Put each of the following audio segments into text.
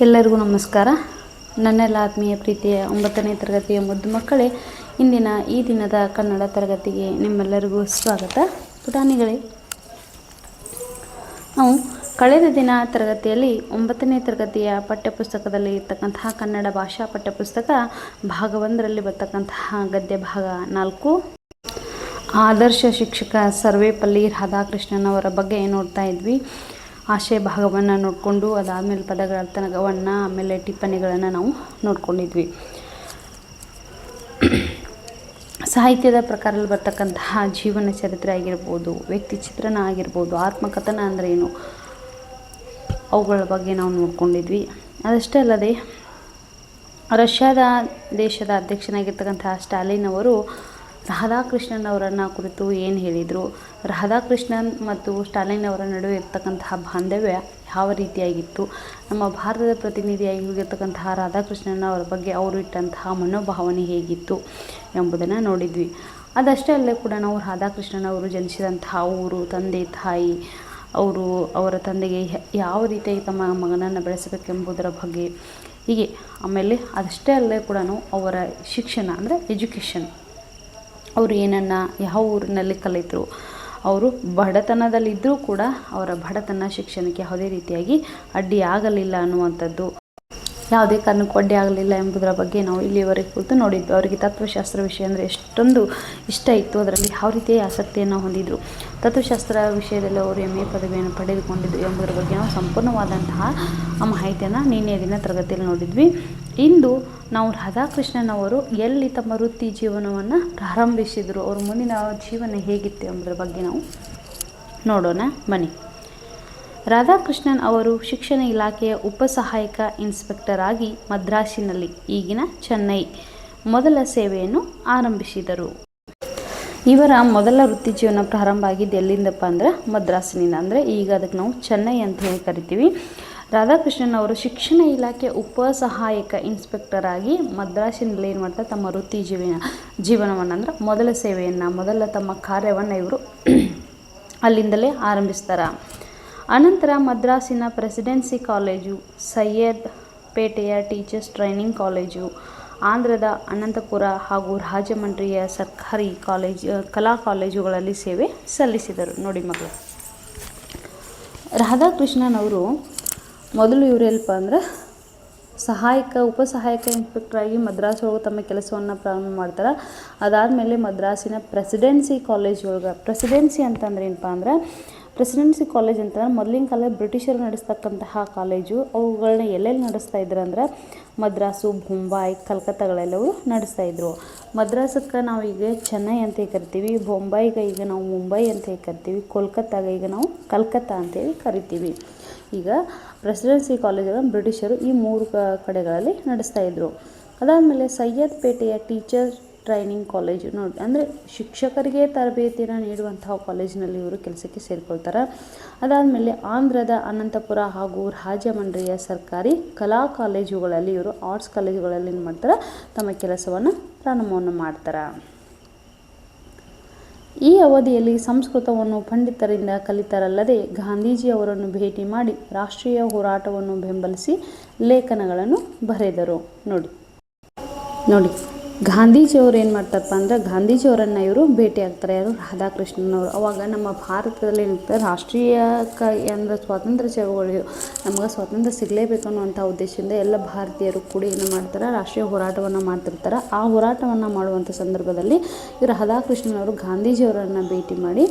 ಎಲ್ಲರಿಗೂ ನಮಸ್ಕಾರ. ನನ್ನೆಲ್ಲ ಆತ್ಮೀಯ ಪ್ರೀತಿಯ 9ನೇ ತರಗತಿಯ ಮುದ್ದು ಮಕ್ಕಳೇ, ಇಂದಿನ ಈ ದಿನದ ಕನ್ನಡ ತರಗತಿಗೆ ನಿಮ್ಮೆಲ್ಲರಿಗೂ ಸ್ವಾಗತ. ಪುಟಾಣಿಗಳೇ, ನಾವು ಕಳೆದ ದಿನ ತರಗತಿಯಲ್ಲಿ 9ನೇ ತರಗತಿಯ ಪಠ್ಯಪುಸ್ತಕದಲ್ಲಿ ಇರ್ತಕ್ಕಂತಹ ಕನ್ನಡ ಭಾಷಾ ಪಠ್ಯಪುಸ್ತಕ ಭಾಗ 1ರಲ್ಲಿ ಬರ್ತಕ್ಕಂತಹ ಗದ್ಯ ಭಾಗ 4 ಆದರ್ಶ ಶಿಕ್ಷಕ ಸರ್ವೇಪಲ್ಲಿ ರಾಧಾಕೃಷ್ಣನ್ ಅವರ ಬಗ್ಗೆ ನೋಡ್ತಾ ಇದ್ವಿ. ಆಶಯ ಭಾಗವನ್ನು ನೋಡಿಕೊಂಡು ಅದಾದಮೇಲೆ ಪದಗಳ ಅರ್ಥವನ್ನು ಆಮೇಲೆ ಟಿಪ್ಪಣಿಗಳನ್ನು ನಾವು ನೋಡ್ಕೊಂಡಿದ್ವಿ. ಸಾಹಿತ್ಯದ ಪ್ರಕಾರದಲ್ಲಿ ಬರ್ತಕ್ಕಂತಹ ಜೀವನ ಚರಿತ್ರೆ ಆಗಿರ್ಬೋದು, ವ್ಯಕ್ತಿ ಚಿತ್ರಣ ಆಗಿರ್ಬೋದು, ಆತ್ಮಕಥನ ಅಂದರೆ ಏನು, ಅವುಗಳ ಬಗ್ಗೆ ನಾವು ನೋಡ್ಕೊಂಡಿದ್ವಿ. ಅದಷ್ಟೇ ಅಲ್ಲದೆ ರಷ್ಯಾದ ದೇಶದ ಅಧ್ಯಕ್ಷನಾಗಿರ್ತಕ್ಕಂತಹ ಸ್ಟಾಲಿನ್ ಅವರು ರಾಧಾಕೃಷ್ಣನ್ ಅವರನ್ನು ಕುರಿತು ಏನು ಹೇಳಿದರು, ರಾಧಾಕೃಷ್ಣನ್ ಮತ್ತು ಸ್ಟಾಲಿನ್ ಅವರ ನಡುವೆ ಇರ್ತಕ್ಕಂತಹ ಬಾಂಧವ್ಯ ಯಾವ ರೀತಿಯಾಗಿತ್ತು, ನಮ್ಮ ಭಾರತದ ಪ್ರತಿನಿಧಿಯಾಗಿ ಹೋಗಿರ್ತಕ್ಕಂತಹ ರಾಧಾಕೃಷ್ಣನ್ ಅವರ ಬಗ್ಗೆ ಅವರು ಇಟ್ಟಂತಹ ಮನೋಭಾವನೆ ಹೇಗಿತ್ತು ಎಂಬುದನ್ನು ನೋಡಿದ್ವಿ. ಅದಷ್ಟೇ ಅಲ್ಲದೆ ಕೂಡ ನಾವು ರಾಧಾಕೃಷ್ಣನ್ ಅವರು ಜನಿಸಿದಂತಹ ಊರು, ತಂದೆ ತಾಯಿ, ಅವರ ತಂದೆಗೆ ಯಾವ ರೀತಿಯಾಗಿ ತಮ್ಮ ಮಗನನ್ನು ಬೆಳೆಸಬೇಕೆಂಬುದರ ಬಗ್ಗೆ ಹೀಗೆ, ಆಮೇಲೆ ಅದಷ್ಟೇ ಅಲ್ಲದೆ ಕೂಡ ನಾವು ಅವರ ಶಿಕ್ಷಣ ಅಂದರೆ ಎಜುಕೇಷನ್, ಅವರು ಏನನ್ನು ಯಾವ ಊರಿನಲ್ಲಿ ಕಲಿತರು, ಅವರು ಬಡತನದಲ್ಲಿದ್ದರೂ ಕೂಡ ಅವರ ಬಡತನ ಶಿಕ್ಷಣಕ್ಕೆ ಯಾವುದೇ ರೀತಿಯಾಗಿ ಅಡ್ಡಿ ಆಗಲಿಲ್ಲ ಅನ್ನುವಂಥದ್ದು, ಯಾವುದೇ ಕಾರಣಕ್ಕೂ ಅಡ್ಡಿ ಆಗಲಿಲ್ಲ ಎಂಬುದರ ಬಗ್ಗೆ ನಾವು ಇಲ್ಲಿಯವರೆಗೆ ಕುರಿತು ನೋಡಿದ್ವಿ. ಅವರಿಗೆ ತತ್ವಶಾಸ್ತ್ರ ವಿಷಯ ಅಂದರೆ ಎಷ್ಟೊಂದು ಇಷ್ಟ ಇತ್ತು, ಅದರಲ್ಲಿ ಯಾವ ರೀತಿಯ ಆಸಕ್ತಿಯನ್ನು ಹೊಂದಿದ್ರು, ತತ್ವಶಾಸ್ತ್ರ ವಿಷಯದಲ್ಲಿ ಅವರು MA ಪದವಿಯನ್ನು ಪಡೆದುಕೊಂಡಿದ್ರು ಎಂಬುದರ ಬಗ್ಗೆ ನಾವು ಸಂಪೂರ್ಣವಾದಂತಹ ಮಾಹಿತಿಯನ್ನು ನಿನ್ನೆ ದಿನ ತರಗತಿಯಲ್ಲಿ ನೋಡಿದ್ವಿ. ಇಂದು ನಾವು ರಾಧಾಕೃಷ್ಣನ್ ಅವರು ಎಲ್ಲಿ ತಮ್ಮ ವೃತ್ತಿ ಜೀವನವನ್ನು ಪ್ರಾರಂಭಿಸಿದರು, ಅವ್ರ ಮುಂದಿನ ಜೀವನ ಹೇಗಿತ್ತು ಎಂಬುದರ ಬಗ್ಗೆ ನಾವು ನೋಡೋಣ ಬನ್ನಿ. ರಾಧಾಕೃಷ್ಣನ್ ಅವರು ಶಿಕ್ಷಣ ಇಲಾಖೆಯ ಉಪಸಹಾಯಕ ಇನ್ಸ್ಪೆಕ್ಟರ್ ಆಗಿ ಮದ್ರಾಸಿನಲ್ಲಿ, ಈಗಿನ ಚೆನ್ನೈ, ಮೊದಲ ಸೇವೆಯನ್ನು ಆರಂಭಿಸಿದರು. ಇವರ ಮೊದಲ ವೃತ್ತಿ ಜೀವನ ಪ್ರಾರಂಭ ಆಗಿದ್ದು ಎಲ್ಲಿಂದಪ್ಪ ಅಂದರೆ ಮದ್ರಾಸಿನಿಂದ, ಅಂದರೆ ಈಗ ಅದಕ್ಕೆ ನಾವು ಚೆನ್ನೈ ಅಂತ ಹೇಳಿ ಕರಿತೀವಿ. ರಾಧಾಕೃಷ್ಣನ್ ಅವರು ಶಿಕ್ಷಣ ಇಲಾಖೆ ಉಪಸಹಾಯಕ ಇನ್ಸ್ಪೆಕ್ಟರ್ ಆಗಿ ಮದ್ರಾಸಿನಲ್ಲಿ ಏನು ಮಾಡ್ತಾರೆ, ತಮ್ಮ ವೃತ್ತಿ ಜೀವನವನ್ನು ಅಂದರೆ ಮೊದಲ ಸೇವೆಯನ್ನು, ಮೊದಲ ತಮ್ಮ ಕಾರ್ಯವನ್ನು ಇವರು ಅಲ್ಲಿಂದಲೇ ಆರಂಭಿಸ್ತಾರೆ. ಅನಂತರ ಮದ್ರಾಸಿನ ಪ್ರೆಸಿಡೆನ್ಸಿ ಕಾಲೇಜು, ಸೈಯದ್ ಪೇಟೆಯ ಟೀಚರ್ಸ್ ಟ್ರೈನಿಂಗ್ ಕಾಲೇಜು, ಆಂಧ್ರದ ಅನಂತಪುರ ಹಾಗೂ ರಾಜಮಂಡ್ರಿಯ ಸರ್ಕಾರಿ ಕಲಾ ಕಾಲೇಜುಗಳಲ್ಲಿ ಸೇವೆ ಸಲ್ಲಿಸಿದರು. ನೋಡಿ ಮಕ್ಕಳು, ರಾಧಾಕೃಷ್ಣನ್ ಅವರು ಮೊದಲು ಇವರು ಏನಪ್ಪ ಅಂದರೆ ಉಪಸಹಾಯಕ ಇನ್ಸ್ಪೆಕ್ಟರ್ ಆಗಿ ಮದ್ರಾಸ್ ಒಳಗೆ ತಮ್ಮ ಕೆಲಸವನ್ನು ಪ್ರಾರಂಭ ಮಾಡ್ತಾರೆ. ಅದಾದಮೇಲೆ ಮದ್ರಾಸಿನ ಪ್ರೆಸಿಡೆನ್ಸಿ ಕಾಲೇಜ್ ಒಳಗೆ, ಪ್ರೆಸಿಡೆನ್ಸಿ ಅಂತಂದ್ರೆ ಏನಪ್ಪ ಅಂದ್ರೆ, ಪ್ರೆಸಿಡೆನ್ಸಿ ಕಾಲೇಜ್ ಅಂತಂದ್ರೆ ಮೊದಲಿನ ಕಾಲ ಬ್ರಿಟಿಷರು ನಡೆಸ್ತಕ್ಕಂತಹ ಕಾಲೇಜು. ಅವುಗಳನ್ನ ಎಲ್ಲೆಲ್ಲಿ ನಡೆಸ್ತಾ ಇದ್ರು ಅಂದರೆ ಮದ್ರಾಸು, ಬೊಂಬಾಯಿ, ಕಲ್ಕತ್ತಾಗಳೆಲ್ಲವೂ ನಡೆಸ್ತಾಯಿದ್ರು. ಮದ್ರಾಸಕ್ಕೆ ನಾವು ಈಗ ಚೆನ್ನೈ ಅಂತ ಕರಿತೀವಿ, ಬೊಂಬಾಯಿಗೆ ಈಗ ನಾವು ಮುಂಬೈ ಅಂತ ಕರಿತೀವಿ, ಕೋಲ್ಕತ್ತಾಗ ಈಗ ನಾವು ಕಲ್ಕತ್ತಾ ಅಂತೇಳಿ ಕರಿತೀವಿ. ಈಗ ಪ್ರೆಸಿಡೆನ್ಸಿ ಕಾಲೇಜನ್ನು ಬ್ರಿಟಿಷರು ಈ 3 ಕಡೆಗಳಲ್ಲಿ ನಡೆಸ್ತಾಯಿದ್ರು. ಅದಾದಮೇಲೆ ಸೈಯದ್ ಪೇಟೆಯ ಟೀಚರ್ ಟ್ರೈನಿಂಗ್ ಕಾಲೇಜು, ನೋಡಿ ಅಂದರೆ ಶಿಕ್ಷಕರಿಗೆ ತರಬೇತಿಯನ್ನು ನೀಡುವಂತಹ ಕಾಲೇಜಿನಲ್ಲಿ ಇವರು ಕೆಲಸಕ್ಕೆ ಸೇರಿಕೊಳ್ತಾರೆ. ಅದಾದಮೇಲೆ ಆಂಧ್ರದ ಅನಂತಪುರ ಹಾಗೂ ರಾಜಮಂಡ್ರಿಯ ಸರ್ಕಾರಿ ಕಲಾ ಕಾಲೇಜುಗಳಲ್ಲಿ, ಇವರು ಆರ್ಟ್ಸ್ ಕಾಲೇಜುಗಳಲ್ಲಿ ಏನು ಮಾಡ್ತಾರೆ, ತಮ್ಮ ಕೆಲಸವನ್ನು ಪ್ರಾರಂಭವನ್ನು ಮಾಡ್ತಾರೆ. ಈ ಅವಧಿಯಲ್ಲಿ ಸಂಸ್ಕೃತವನ್ನು ಪಂಡಿತರಿಂದ ಕಲಿತರಲ್ಲದೆ ಗಾಂಧೀಜಿ ಅವರನ್ನು ಭೇಟಿ ಮಾಡಿ ರಾಷ್ಟ್ರೀಯ ಹೋರಾಟವನ್ನು ಬೆಂಬಲಿಸಿ ಲೇಖನಗಳನ್ನು ಬರೆದರು. ನೋಡಿ ಗಾಂಧೀಜಿಯವರು ಏನು ಮಾಡ್ತಾರಪ್ಪ ಅಂದರೆ, ಗಾಂಧೀಜಿಯವರನ್ನು ಇವರು ಭೇಟಿ ಆಗ್ತಾರೆ. ಯಾರು? ರಾಧಾಕೃಷ್ಣನ್ ಅವರು. ಅವಾಗ ನಮ್ಮ ಭಾರತದಲ್ಲಿ ಏನಿರ್ತಾರೆ, ರಾಷ್ಟ್ರೀಯ ಅಂದರೆ ಸ್ವಾತಂತ್ರ್ಯ ಚಳವಳಿ, ನಮಗೆ ಸ್ವಾತಂತ್ರ್ಯ ಸಿಗಲೇಬೇಕು ಅನ್ನುವಂಥ ಉದ್ದೇಶದಿಂದ ಎಲ್ಲ ಭಾರತೀಯರು ಕೂಡ ಏನು ಮಾಡ್ತಾರೆ, ರಾಷ್ಟ್ರೀಯ ಹೋರಾಟವನ್ನು ಮಾಡ್ತಿರ್ತಾರೆ. ಆ ಹೋರಾಟವನ್ನು ಮಾಡುವಂಥ ಸಂದರ್ಭದಲ್ಲಿ ಇವರು ರಾಧಾಕೃಷ್ಣನ್ ಅವರು ಗಾಂಧೀಜಿಯವರನ್ನು ಭೇಟಿ ಮಾಡಿ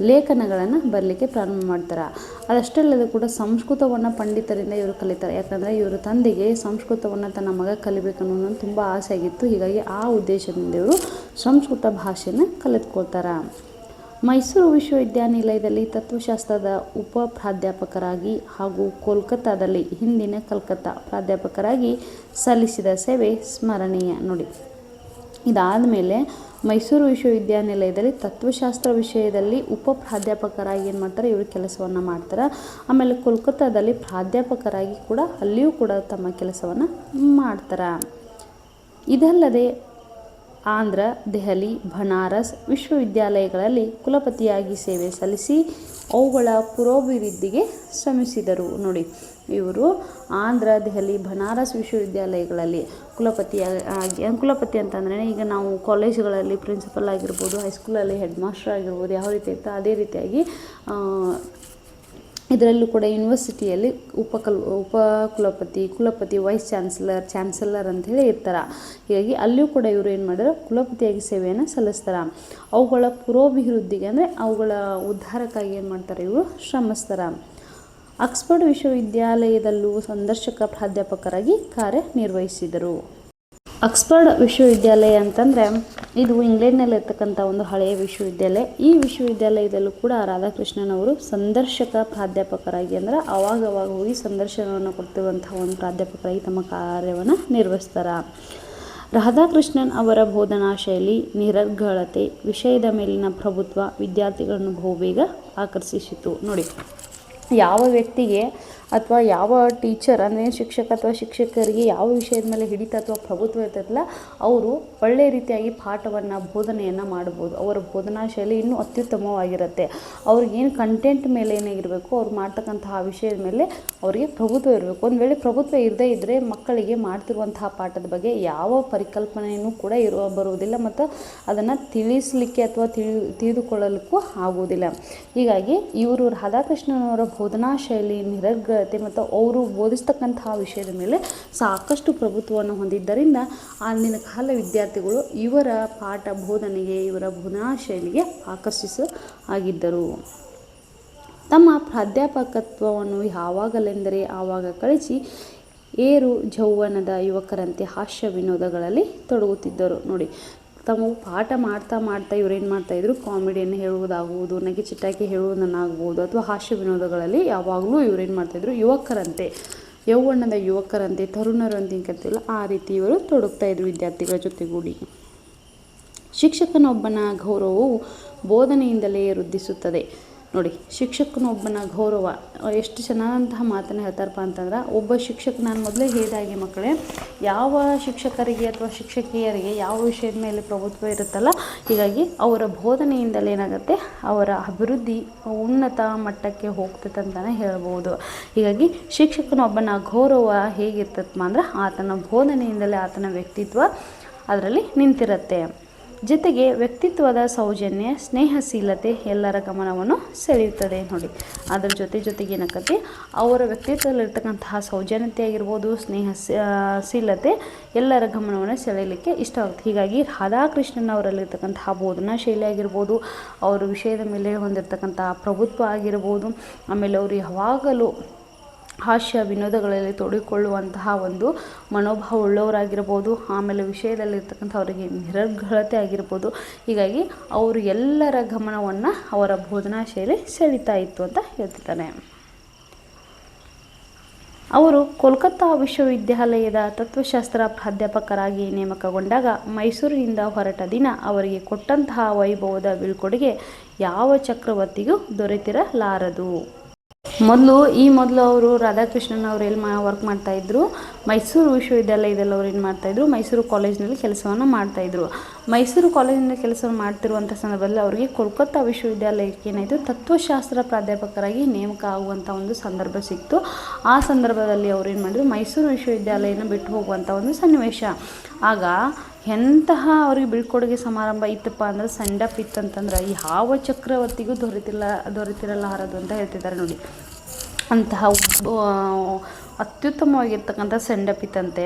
ಲೇಖನಗಳನ್ನು ಬರಲಿಕ್ಕೆ ಪ್ರಾರಂಭ ಮಾಡ್ತಾರೆ. ಅದಷ್ಟೇ ಅಲ್ಲದೆ ಕೂಡ ಸಂಸ್ಕೃತವನ್ನು ಪಂಡಿತರಿಂದ ಇವರು ಕಲಿತಾರೆ. ಯಾಕಂದರೆ ಇವರು ತಂದೆಗೆ ಸಂಸ್ಕೃತವನ್ನು ತನ್ನ ಮಗ ಕಲಿಬೇಕನ್ನೋದು ತುಂಬ ಆಸೆ ಆಗಿತ್ತು. ಹೀಗಾಗಿ ಆ ಉದ್ದೇಶದಿಂದ ಇವರು ಸಂಸ್ಕೃತ ಭಾಷೆಯನ್ನು ಕಲಿತ್ಕೊಳ್ತಾರೆ. ಮೈಸೂರು ವಿಶ್ವವಿದ್ಯಾನಿಲಯದಲ್ಲಿ ತತ್ವಶಾಸ್ತ್ರದ ಉಪ ಪ್ರಾಧ್ಯಾಪಕರಾಗಿ ಹಾಗೂ ಕೋಲ್ಕತ್ತಾದಲ್ಲಿ, ಹಿಂದಿನ ಕಲ್ಕತ್ತಾ, ಪ್ರಾಧ್ಯಾಪಕರಾಗಿ ಸಲ್ಲಿಸಿದ ಸೇವೆ ಸ್ಮರಣೀಯ. ನೋಡಿ, ಇದಾದ ಮೇಲೆ ಮೈಸೂರು ವಿಶ್ವವಿದ್ಯಾನಿಲಯದಲ್ಲಿ ತತ್ವಶಾಸ್ತ್ರ ವಿಷಯದಲ್ಲಿ ಉಪ ಪ್ರಾಧ್ಯಾಪಕರಾಗಿ ಏನು ಮಾಡ್ತಾರೆ, ಇವರು ಕೆಲಸವನ್ನು ಮಾಡ್ತಾರೆ. ಆಮೇಲೆ ಕೋಲ್ಕತ್ತಾದಲ್ಲಿ ಪ್ರಾಧ್ಯಾಪಕರಾಗಿ ಕೂಡ ಅಲ್ಲಿಯೂ ಕೂಡ ತಮ್ಮ ಕೆಲಸವನ್ನು ಮಾಡ್ತಾರೆ. ಇದಲ್ಲದೆ ಆಂಧ್ರ, ದೆಹಲಿ, ಬನಾರಸ್ ವಿಶ್ವವಿದ್ಯಾಲಯಗಳಲ್ಲಿ ಕುಲಪತಿಯಾಗಿ ಸೇವೆ ಸಲ್ಲಿಸಿ ಅವುಗಳ ಪುರೋಭಿವೃದ್ಧಿಗೆ ಶ್ರಮಿಸಿದರು. ನೋಡಿ, ಇವರು ಆಂಧ್ರ, ದೆಹಲಿ, ಬನಾರಸ್ ವಿಶ್ವವಿದ್ಯಾಲಯಗಳಲ್ಲಿ ಕುಲಪತಿ ಅಂತಂದರೆ ಈಗ ನಾವು ಕಾಲೇಜುಗಳಲ್ಲಿ ಪ್ರಿನ್ಸಿಪಲ್ ಆಗಿರ್ಬೋದು, ಹೈಸ್ಕೂಲಲ್ಲಿ ಹೆಡ್ ಮಾಸ್ಟರ್ ಆಗಿರ್ಬೋದು, ಯಾವ ರೀತಿ ಇರ್ತಾ ಅದೇ ರೀತಿಯಾಗಿ ಇದರಲ್ಲೂ ಕೂಡ ಯೂನಿವರ್ಸಿಟಿಯಲ್ಲಿ ಕುಲಪತಿ, ವೈಸ್ ಚಾನ್ಸಲರ್ ಅಂಥೇಳಿ ಇರ್ತಾರೆ. ಹೀಗಾಗಿ ಅಲ್ಲಿಯೂ ಕೂಡ ಇವರು ಏನು ಮಾಡಿದ್ರು, ಕುಲಪತಿಯಾಗಿ ಸೇವೆಯನ್ನು ಸಲ್ಲಿಸ್ತಾರೆ. ಅವುಗಳ ಪುರೋಭಿವೃದ್ಧಿಗೆ ಅಂದರೆ ಅವುಗಳ ಉದ್ಧಾರಕ್ಕಾಗಿ ಏನು ಮಾಡ್ತಾರೆ, ಇವರು ಶ್ರಮಿಸ್ತಾರೆ. ಆಕ್ಸ್ಫರ್ಡ್ ವಿಶ್ವವಿದ್ಯಾಲಯದಲ್ಲೂ ಸಂದರ್ಶಕ ಪ್ರಾಧ್ಯಾಪಕರಾಗಿ ಕಾರ್ಯನಿರ್ವಹಿಸಿದರು. ಆಕ್ಸ್ಫರ್ಡ್ ವಿಶ್ವವಿದ್ಯಾಲಯ ಅಂತಂದರೆ ಇದು ಇಂಗ್ಲೆಂಡ್ನಲ್ಲಿರ್ತಕ್ಕಂಥ ಒಂದು ಹಳೆಯ ವಿಶ್ವವಿದ್ಯಾಲಯ. ಈ ವಿಶ್ವವಿದ್ಯಾಲಯದಲ್ಲೂ ಕೂಡ ರಾಧಾಕೃಷ್ಣನ್ ಅವರು ಸಂದರ್ಶಕ ಪ್ರಾಧ್ಯಾಪಕರಾಗಿ ಅಂದರೆ ಅವಾಗವಾಗ ಹೋಗಿ ಸಂದರ್ಶನವನ್ನು ಕೊಡ್ತಿರುವಂತಹ ಒಂದು ಪ್ರಾಧ್ಯಾಪಕರಾಗಿ ತಮ್ಮ ಕಾರ್ಯವನ್ನು ನಿರ್ವಹಿಸ್ತಾರೆ. ರಾಧಾಕೃಷ್ಣನ್ ಅವರ ಬೋಧನಾ ಶೈಲಿ, ನಿರರ್ಗಳತೆ, ವಿಷಯದ ಮೇಲಿನ ಪ್ರಭುತ್ವ ವಿದ್ಯಾರ್ಥಿಗಳನ್ನು ಬಹುಬೇಗ ಆಕರ್ಷಿಸಿತು. ನೋಡಿ, ಯಾವ ವ್ಯಕ್ತಿಗೆ ಅಥವಾ ಯಾವ ಟೀಚರ್ ಅಂದರೆ ಶಿಕ್ಷಕ ಅಥವಾ ಶಿಕ್ಷಕರಿಗೆ ಯಾವ ವಿಷಯದ ಮೇಲೆ ಹಿಡಿತ ಅಥವಾ ಪ್ರಭುತ್ವ ಇರ್ತದಲ್ಲ, ಅವರು ಒಳ್ಳೆಯ ರೀತಿಯಾಗಿ ಪಾಠವನ್ನು ಬೋಧನೆಯನ್ನು ಮಾಡ್ಬೋದು. ಅವರ ಬೋಧನಾ ಶೈಲಿ ಇನ್ನೂ ಅತ್ಯುತ್ತಮವಾಗಿರುತ್ತೆ. ಅವ್ರಿಗೇನು ಕಂಟೆಂಟ್ ಮೇಲೆ ಏನಾಗಿರಬೇಕು, ಅವ್ರು ಮಾಡ್ತಕ್ಕಂತಹ ವಿಷಯದ ಮೇಲೆ ಅವರಿಗೆ ಪ್ರಭುತ್ವ ಇರಬೇಕು. ಒಂದು ವೇಳೆ ಪ್ರಭುತ್ವ ಇರದೇ ಇದ್ದರೆ ಮಕ್ಕಳಿಗೆ ಮಾಡ್ತಿರುವಂತಹ ಪಾಠದ ಬಗ್ಗೆ ಯಾವ ಪರಿಕಲ್ಪನೆಯೂ ಕೂಡ ಬರುವುದಿಲ್ಲ ಮತ್ತು ಅದನ್ನು ತಿಳಿಸಲಿಕ್ಕೆ ಅಥವಾ ತಿಳಿದುಕೊಳ್ಳಲಿಕ್ಕೂ ಆಗುವುದಿಲ್ಲ. ಹೀಗಾಗಿ ಇವರು ರಾಧಾಕೃಷ್ಣನವರ ಬೋಧನಾ ಶೈಲಿ, ನಿರರ್ಗಳತೆ ಮತ್ತು ಅವರು ಬೋಧಿಸ್ತಕ್ಕಂತಹ ವಿಷಯದ ಮೇಲೆ ಸಾಕಷ್ಟು ಪ್ರಭುತ್ವವನ್ನು ಹೊಂದಿದ್ದರಿಂದ ಅಂದಿನ ಕಾಲ ವಿದ್ಯಾರ್ಥಿಗಳು ಇವರ ಪಾಠ ಬೋಧನೆಗೆ, ಇವರ ಬೋಧನಾ ಶೈಲಿಗೆ ಆಗಿದ್ದರು. ತಮ್ಮ ಪ್ರಾಧ್ಯಾಪಕತ್ವವನ್ನು ಯಾವಾಗಲೆಂದರೆ ಆವಾಗ ಕಳಿಸಿ ಏರು ಜೌವನದ ಯುವಕರಂತೆ ಹಾಸ್ಯ ವಿನೋದಗಳಲ್ಲಿ ತೊಡಗುತ್ತಿದ್ದರು. ನೋಡಿ, ತಮ್ಮ ಪಾಠ ಮಾಡ್ತಾ ಇವರೇನು ಮಾಡ್ತಾಯಿದ್ರು, ಕಾಮಿಡಿಯನ್ನು ಹೇಳುವುದಾಗುವುದು, ನಗೆ ಚಿಟ್ಟಾಕಿ ಹೇಳುವುದನ್ನಾಗ್ಬೋದು ಅಥವಾ ಹಾಸ್ಯ ವಿನೋದಗಳಲ್ಲಿ ಯಾವಾಗಲೂ ಇವರೇನು ಮಾಡ್ತಾಯಿದ್ರು, ಯೌವನದ ಯುವಕರಂತೆ, ತರುಣರು ಅಂತ ಕರಿತೀವಲ್ಲ ಆ ರೀತಿ ಇವರು ತೊಡಗ್ತಾಯಿದ್ರು ವಿದ್ಯಾರ್ಥಿಗಳ ಜೊತೆಗೂಡಿ. ಶಿಕ್ಷಕನೊಬ್ಬನ ಗೌರವವು ಬೋಧನೆಯಿಂದಲೇ ವೃದ್ಧಿಸುತ್ತದೆ. ನೋಡಿ, ಶಿಕ್ಷಕನೊಬ್ಬನ ಗೌರವ ಎಷ್ಟು ಚೆನ್ನಾದಂತಹ ಮಾತನ್ನು ಹೇಳ್ತಾರಪ್ಪ ಅಂತಂದ್ರೆ, ಒಬ್ಬ ಶಿಕ್ಷಕ, ನಾನು ಮೊದಲೇ ಹೇಳಿದಾಗೆ ಮಕ್ಕಳೇ, ಯಾವ ಶಿಕ್ಷಕರಿಗೆ ಅಥವಾ ಶಿಕ್ಷಕಿಯರಿಗೆ ಯಾವ ವಿಷಯದ ಮೇಲೆ ಪ್ರಭುತ್ವ ಇರುತ್ತಲ್ಲ, ಹೀಗಾಗಿ ಅವರ ಬೋಧನೆಯಿಂದಲೇ ಏನಾಗುತ್ತೆ, ಅವರ ಅಭಿವೃದ್ಧಿ ಉನ್ನತ ಮಟ್ಟಕ್ಕೆ ಹೋಗ್ತದೆ ಅಂತಲೇ ಹೇಳ್ಬೋದು. ಹೀಗಾಗಿ ಶಿಕ್ಷಕನೊಬ್ಬನ ಗೌರವ ಹೇಗಿರ್ತದಪ್ಪ ಅಂದ್ರೆ ಆತನ ಬೋಧನೆಯಿಂದಲೇ ಆತನ ವ್ಯಕ್ತಿತ್ವ ಅದರಲ್ಲಿ ನಿಂತಿರುತ್ತೆ. ಜೊತೆಗೆ ವ್ಯಕ್ತಿತ್ವದ ಸೌಜನ್ಯ, ಸ್ನೇಹಶೀಲತೆ ಎಲ್ಲರ ಗಮನವನ್ನು ಸೆಳೆಯುತ್ತದೆ. ನೋಡಿ, ಅದರ ಜೊತೆಗೆ ಏನಾಗತ್ತೆ, ಅವರ ವ್ಯಕ್ತಿತ್ವದಲ್ಲಿರ್ತಕ್ಕಂತಹ ಸೌಜನ್ಯತೆ ಆಗಿರ್ಬೋದು, ಸ್ನೇಹಶೀಲತೆ ಎಲ್ಲರ ಗಮನವನ್ನು ಸೆಳೆಯಲಿಕ್ಕೆ ಇಷ್ಟವಾಗುತ್ತೆ. ಹೀಗಾಗಿ ರಾಧಾಕೃಷ್ಣನ್ ಅವರಲ್ಲಿರ್ತಕ್ಕಂತಹ ಬೋಧನಾ ಶೈಲಿ ಆಗಿರ್ಬೋದು, ಅವರ ವಿಷಯದ ಮೇಲೆ ಹೊಂದಿರತಕ್ಕಂತಹ ಪ್ರಭುತ್ವ ಆಗಿರ್ಬೋದು, ಆಮೇಲೆ ಅವರು ಯಾವಾಗಲೂ ಹಾಸ್ಯ ವಿನೋದಗಳಲ್ಲಿ ತೊಡಗಿಕೊಳ್ಳುವಂತಹ ಒಂದು ಮನೋಭಾವ ಉಳ್ಳವರಾಗಿರ್ಬೋದು, ಆಮೇಲೆ ವಿಷಯದಲ್ಲಿರ್ತಕ್ಕಂಥ ಅವರಿಗೆ ನಿರರ್ಗಳತೆ ಆಗಿರ್ಬೋದು. ಹೀಗಾಗಿ ಅವರು ಎಲ್ಲರ ಗಮನವನ್ನು ಅವರ ಬೋಧನಾ ಶೈಲಿ ಸೆಳೀತಾ ಇತ್ತು ಅಂತ ಹೇಳ್ತಿದ್ದಾನೆ. ಅವರು ಕೋಲ್ಕತ್ತಾ ವಿಶ್ವವಿದ್ಯಾಲಯದ ತತ್ವಶಾಸ್ತ್ರ ಪ್ರಾಧ್ಯಾಪಕರಾಗಿ ನೇಮಕಗೊಂಡಾಗ ಮೈಸೂರಿನಿಂದ ಹೊರಟ ದಿನ ಅವರಿಗೆ ಕೊಟ್ಟಂತಹ ವೈಭವದ ಬೀಳ್ಕೊಡುಗೆ ಯಾವ ಚಕ್ರವರ್ತಿಗೂ ದೊರೆತಿರಲಾರದು. ಮೊದಲು ಅವರು ರಾಧಾಕೃಷ್ಣನ್ ಅವರು ಎಲ್ಲಿ ವರ್ಕ್ ಮಾಡ್ತಾಯಿದ್ರು, ಮೈಸೂರು ವಿಶ್ವವಿದ್ಯಾಲಯದಲ್ಲಿ ಅವ್ರು ಏನು ಮಾಡ್ತಾಯಿದ್ರು, ಮೈಸೂರು ಕಾಲೇಜಿನಲ್ಲಿ ಕೆಲಸವನ್ನು ಮಾಡ್ತಾಯಿದ್ರು. ಮೈಸೂರು ಕಾಲೇಜಿನಲ್ಲಿ ಕೆಲಸವನ್ನು ಮಾಡ್ತಿರುವಂಥ ಸಂದರ್ಭದಲ್ಲಿ ಅವರಿಗೆ ಕೋಲ್ಕತ್ತಾ ವಿಶ್ವವಿದ್ಯಾಲಯಕ್ಕೆ ಏನಾಯಿತು, ತತ್ವಶಾಸ್ತ್ರ ಪ್ರಾಧ್ಯಾಪಕರಾಗಿ ನೇಮಕ ಆಗುವಂಥ ಒಂದು ಸಂದರ್ಭ ಸಿಕ್ತು. ಆ ಸಂದರ್ಭದಲ್ಲಿ ಅವ್ರು ಏನು ಮಾಡಿದ್ರು, ಮೈಸೂರು ವಿಶ್ವವಿದ್ಯಾಲಯನ ಬಿಟ್ಟು ಹೋಗುವಂಥ ಒಂದು ಸನ್ನಿವೇಶ. ಆಗ ಎಂತಹ ಅವ್ರಿಗೆ ಬೀಳ್ಕೊಡುಗೆ ಸಮಾರಂಭ ಇತ್ತಪ್ಪ ಅಂದರೆ, ಸೆಂಡಪ್ ಇತ್ತಂತಂದ್ರೆ ಯಾವ ಚಕ್ರವರ್ತಿಗೂ ದೊರೆತಿರಲಾರದು ಅಂತ ಹೇಳ್ತಿದ್ದಾರೆ. ನೋಡಿ, ಅಂತಹ ಅತ್ಯುತ್ತಮವಾಗಿರ್ತಕ್ಕಂಥ ಸೆಂಡಪ್ ಇತ್ತಂತೆ.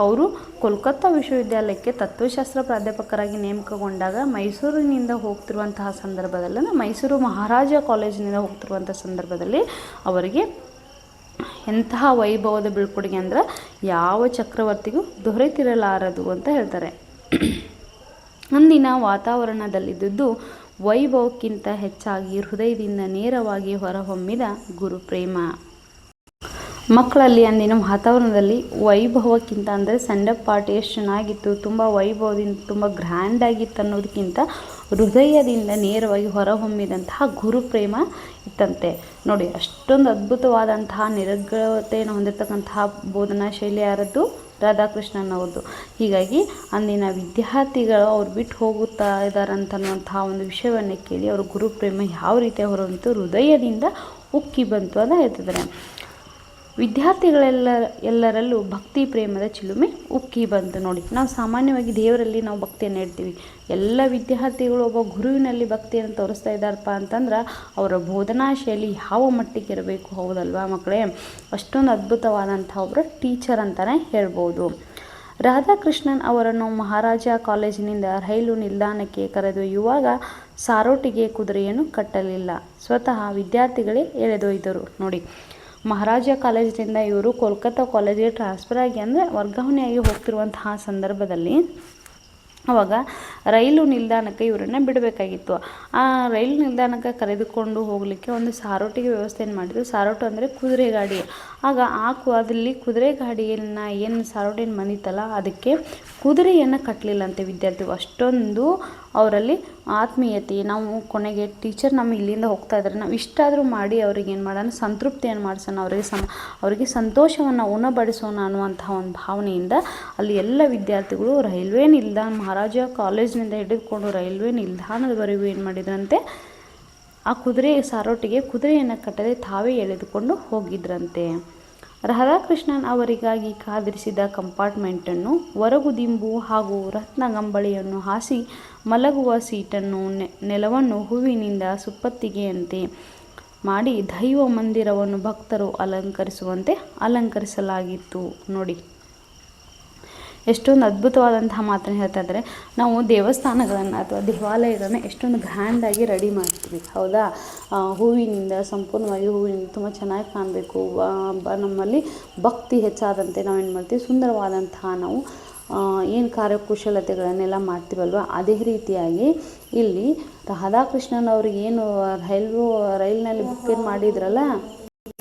ಅವರು ಕೋಲ್ಕತ್ತಾ ವಿಶ್ವವಿದ್ಯಾಲಯಕ್ಕೆ ತತ್ವಶಾಸ್ತ್ರ ಪ್ರಾಧ್ಯಾಪಕರಾಗಿ ನೇಮಕಗೊಂಡಾಗ ಮೈಸೂರಿನಿಂದ ಹೋಗ್ತಿರುವಂತಹ ಸಂದರ್ಭದಲ್ಲಿ, ಮೈಸೂರು ಮಹಾರಾಜ ಕಾಲೇಜಿನಿಂದ ಹೋಗ್ತಿರುವಂಥ ಸಂದರ್ಭದಲ್ಲಿ ಅವರಿಗೆ ಎಂತಹ ವೈಭವದ ಬೀಳ್ಕೊಡುಗೆ ಅಂದರೆ ಯಾವ ಚಕ್ರವರ್ತಿಗೂ ದೊರೆತಿರಲಾರದು ಅಂತ ಹೇಳ್ತಾರೆ. ಅಂದಿನ ವಾತಾವರಣದಲ್ಲಿದ್ದುದು ವೈಭವಕ್ಕಿಂತ ಹೆಚ್ಚಾಗಿ ಹೃದಯದಿಂದ ನೇರವಾಗಿ ಹೊರಹೊಮ್ಮಿದ ಗುರುಪ್ರೇಮ. ಮಕ್ಕಳಲ್ಲಿ ಅಂದಿನ ವಾತಾವರಣದಲ್ಲಿ ವೈಭವಕ್ಕಿಂತ ಅಂದರೆ ಸೆಂಡಪ್ ಪಾರ್ಟಿ ಎಷ್ಟು ಚೆನ್ನಾಗಿತ್ತು, ತುಂಬ ವೈಭವದಿಂದ ತುಂಬ ಗ್ರ್ಯಾಂಡ್ ಆಗಿತ್ತು ಅನ್ನೋದಕ್ಕಿಂತ ಹೃದಯದಿಂದ ನೇರವಾಗಿ ಹೊರಹೊಮ್ಮಿದಂತಹ ಗುರುಪ್ರೇಮ ಇತ್ತಂತೆ. ನೋಡಿ, ಅಷ್ಟೊಂದು ಅದ್ಭುತವಾದಂತಹ ನಿರರ್ಗಳತೆಯನ್ನು ಹೊಂದಿರತಕ್ಕಂತಹ ಬೋಧನಾ ಶೈಲಿ ಯಾರದ್ದು, ರಾಧಾಕೃಷ್ಣನ್ ಅವ್ರದ್ದು. ಹೀಗಾಗಿ ಅಂದಿನ ವಿದ್ಯಾರ್ಥಿಗಳು ಅವ್ರು ಬಿಟ್ಟು ಹೋಗುತ್ತಾ ಇದ್ದಾರಂತನ್ನುವಂತಹ ಒಂದು ವಿಷಯವನ್ನು ಕೇಳಿ ಅವ್ರ ಗುರುಪ್ರೇಮ ಯಾವ ರೀತಿ ಹೊರಹೊಮ್ಮಿತು, ಹೃದಯದಿಂದ ಉಕ್ಕಿ ಬಂತು ಅಂತ ಹೇಳ್ತಿದ್ದಾರೆ. ಎಲ್ಲರಲ್ಲೂ ಭಕ್ತಿ ಪ್ರೇಮದ ಚಿಲುಮೆ ಉಕ್ಕಿ ಬಂತು. ನೋಡಿ, ನಾವು ಸಾಮಾನ್ಯವಾಗಿ ದೇವರಲ್ಲಿ ನಾವು ಭಕ್ತಿಯನ್ನು ಇಡ್ತೀವಿ. ಎಲ್ಲ ವಿದ್ಯಾರ್ಥಿಗಳು ಒಬ್ಬ ಗುರುವಿನಲ್ಲಿ ಭಕ್ತಿಯನ್ನು ತೋರಿಸ್ತಾ ಇದ್ದಾರಪ್ಪ ಅಂತಂದ್ರೆ ಅವರ ಬೋಧನಾ ಶೈಲಿ ಯಾವ ಮಟ್ಟಿಗೆ ಇರಬೇಕು, ಹೌದಲ್ವಾ ಮಕ್ಕಳೇ? ಅಷ್ಟೊಂದು ಅದ್ಭುತವಾದಂಥ ಒಬ್ಬರು ಟೀಚರ್ ಅಂತಲೇ ಹೇಳ್ಬೋದು. ರಾಧಾಕೃಷ್ಣನ್ ಅವರನ್ನು ಮಹಾರಾಜ ಕಾಲೇಜಿನಿಂದ ರೈಲು ನಿಲ್ದಾಣಕ್ಕೆ ಕರೆದೊಯ್ಯುವಾಗ ಸಾರೋಟಿಗೆ ಕುದುರೆಯನ್ನು ಕಟ್ಟಲಿಲ್ಲ, ಸ್ವತಃ ವಿದ್ಯಾರ್ಥಿಗಳೇ ಎಳೆದೊಯ್ದರು. ನೋಡಿ, ಮಹಾರಾಜ ಕಾಲೇಜಿನಿಂದ ಇವರು ಕೋಲ್ಕತ್ತಾ ಕಾಲೇಜಿಗೆ ಟ್ರಾನ್ಸ್ಫರ್ ಆಗಿ ಅಂದರೆ ವರ್ಗಾವಣೆಯಾಗಿ ಹೋಗ್ತಿರುವಂತಹ ಸಂದರ್ಭದಲ್ಲಿ ಆವಾಗ ರೈಲು ನಿಲ್ದಾಣಕ್ಕೆ ಇವರನ್ನು ಬಿಡಬೇಕಾಗಿತ್ತು. ಆ ರೈಲು ನಿಲ್ದಾಣಕ್ಕೆ ಕರೆದುಕೊಂಡು ಹೋಗಲಿಕ್ಕೆ ಒಂದು ಸಾರೋಟಿಗೆ ವ್ಯವಸ್ಥೆಯನ್ನು ಮಾಡಿದರು. ಸಾರೋಟು ಅಂದರೆ ಕುದುರೆ ಗಾಡಿ. ಆಗ ಅದಲ್ಲಿ ಕುದುರೆ ಗಾಡಿಯನ್ನು ಏನು ಸಾರೋಟಿನ ಮನಿತಲ್ಲ ಅದಕ್ಕೆ ಕುದುರೆಯನ್ನು ಕಟ್ಟಲಿಲ್ಲಂತೆ ವಿದ್ಯಾರ್ಥಿಗಳು. ಅಷ್ಟೊಂದು ಅವರಲ್ಲಿ ಆತ್ಮೀಯತೆ. ನಾವು ಕೊನೆಗೆ ಟೀಚರ್ ನಮ್ಮ ಇಲ್ಲಿಂದ ಹೋಗ್ತಾ ಇದ್ದಾರೆ, ನಾವು ಇಷ್ಟಾದರೂ ಮಾಡಿ ಅವ್ರಿಗೆ ಏನು ಮಾಡೋಣ, ಸಂತೃಪ್ತಿಯನ್ನು ಮಾಡಿಸೋಣ, ಅವರಿಗೆ ಸಂತೋಷವನ್ನು ಉಣಬಡಿಸೋಣ ಅನ್ನುವಂತಹ ಒಂದು ಭಾವನೆಯಿಂದ ಅಲ್ಲಿ ಎಲ್ಲ ವಿದ್ಯಾರ್ಥಿಗಳು ರೈಲ್ವೆ ನಿಲ್ದಾಣ ಮಹಾರಾಜ ಕಾಲೇಜಿನಿಂದ ಹಿಡಿದುಕೊಂಡು ರೈಲ್ವೆ ನಿಲ್ದಾಣದವರೆಗೂ ಏನು ಮಾಡಿದ್ರಂತೆ, ಆ ಸಾರೋಟಿಗೆ ಕುದುರೆಯನ್ನು ಕಟ್ಟದೆ ತಾವೇ ಎಳೆದುಕೊಂಡು ಹೋಗಿದ್ರಂತೆ. ರಾಧಾಕೃಷ್ಣನ್ ಅವರಿಗಾಗಿ ಕಾದಿರಿಸಿದ ಕಂಪಾರ್ಟ್ಮೆಂಟನ್ನು ಹೊರಗುದಿಂಬು ಹಾಗೂ ರತ್ನಗಂಬಳಿಯನ್ನು ಹಾಸಿ ಮಲಗುವ ಸೀಟನ್ನು ನೆಲವನ್ನು ಹೂವಿನಿಂದ ಸುಪ್ಪತ್ತಿಗೆಯಂತೆ ಮಾಡಿ ದೈವ ಮಂದಿರವನ್ನು ಭಕ್ತರು ಅಲಂಕರಿಸುವಂತೆ ಅಲಂಕರಿಸಲಾಗಿತ್ತು. ನೋಡಿ, ಎಷ್ಟೊಂದು ಅದ್ಭುತವಾದಂತಹ ಮಾತನ್ನು ಹೇಳ್ತಾ ಇದ್ದಾರೆ. ನಾವು ದೇವಸ್ಥಾನಗಳನ್ನು ಅಥವಾ ದೇವಾಲಯಗಳನ್ನು ಎಷ್ಟೊಂದು ಗ್ರ್ಯಾಂಡಾಗಿ ರೆಡಿ ಮಾಡ್ತೀವಿ, ಹೌದಾ? ಹೂವಿನಿಂದ ಸಂಪೂರ್ಣವಾಗಿ ಹೂವಿನಿಂದ ತುಂಬ ಚೆನ್ನಾಗಿ ಕಾಣಬೇಕು, ನಮ್ಮಲ್ಲಿ ಭಕ್ತಿ ಹೆಚ್ಚಾದಂತೆ ನಾವೇನು ಮಾಡ್ತೀವಿ, ಸುಂದರವಾದಂತಹ ನಾವು ಏನು ಕಾರ್ಯಕುಶಲತೆಗಳನ್ನೆಲ್ಲ ಮಾಡ್ತೀವಲ್ವ, ಅದೇ ರೀತಿಯಾಗಿ ಇಲ್ಲಿ ರಾಧಾಕೃಷ್ಣನ್ ಅವ್ರಿಗೆ ಏನು ರೈಲಿನಲ್ಲಿ ಬುಕ್ ಮಾಡಿದ್ರಲ್ಲ,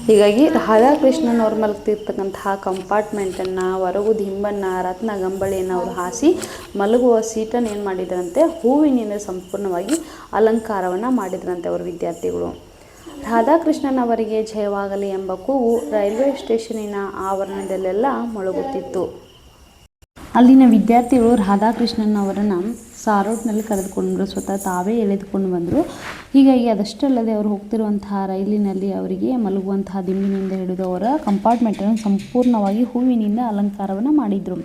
ಹೀಗಾಗಿ ರಾಧಾಕೃಷ್ಣನ್ ಅವ್ರು ಮಲಗ್ತಿರ್ತಕ್ಕಂತಹ ಕಂಪಾರ್ಟ್ಮೆಂಟನ್ನು, ಹೊರಗು ದಿಂಬನ್ನು, ರತ್ನಗಂಬಳಿಯನ್ನು ಅವರು ಹಾಸಿ ಮಲಗುವ ಸೀಟನ್ನು ಏನು ಮಾಡಿದ್ರಂತೆ, ಹೂವಿನಿಂದ ಸಂಪೂರ್ಣವಾಗಿ ಅಲಂಕಾರವನ್ನು ಮಾಡಿದ್ರಂತೆ ಅವರು ವಿದ್ಯಾರ್ಥಿಗಳು. ರಾಧಾಕೃಷ್ಣನ್ ಅವರಿಗೆ ಜಯವಾಗಲಿ ಎಂಬ ಕೂಗು ರೈಲ್ವೆ ಸ್ಟೇಷನಿನ ಆವರಣದಲ್ಲೆಲ್ಲ ಮೊಳಗುತ್ತಿತ್ತು. ಅಲ್ಲಿನ ವಿದ್ಯಾರ್ಥಿಗಳು ರಾಧಾಕೃಷ್ಣನ್ ಅವರನ್ನು ಸಾರೋಟ್ನಲ್ಲಿ ಕರೆದುಕೊಂಡ್ರು, ಸ್ವತಃ ತಾವೇ ಎಳೆದುಕೊಂಡು ಬಂದರು. ಹೀಗಾಗಿ ಅದಷ್ಟಲ್ಲದೆ ಅವರು ಹೋಗ್ತಿರುವಂತಹ ರೈಲಿನಲ್ಲಿ ಅವರಿಗೆ ಮಲಗುವಂತಹ ದಿಂಬಿನಿಂದ ಹಿಡಿದು ಅವರ ಕಂಪಾರ್ಟ್ಮೆಂಟನ್ನು ಸಂಪೂರ್ಣವಾಗಿ ಹೂವಿನಿಂದ ಅಲಂಕಾರವನ್ನು ಮಾಡಿದರು.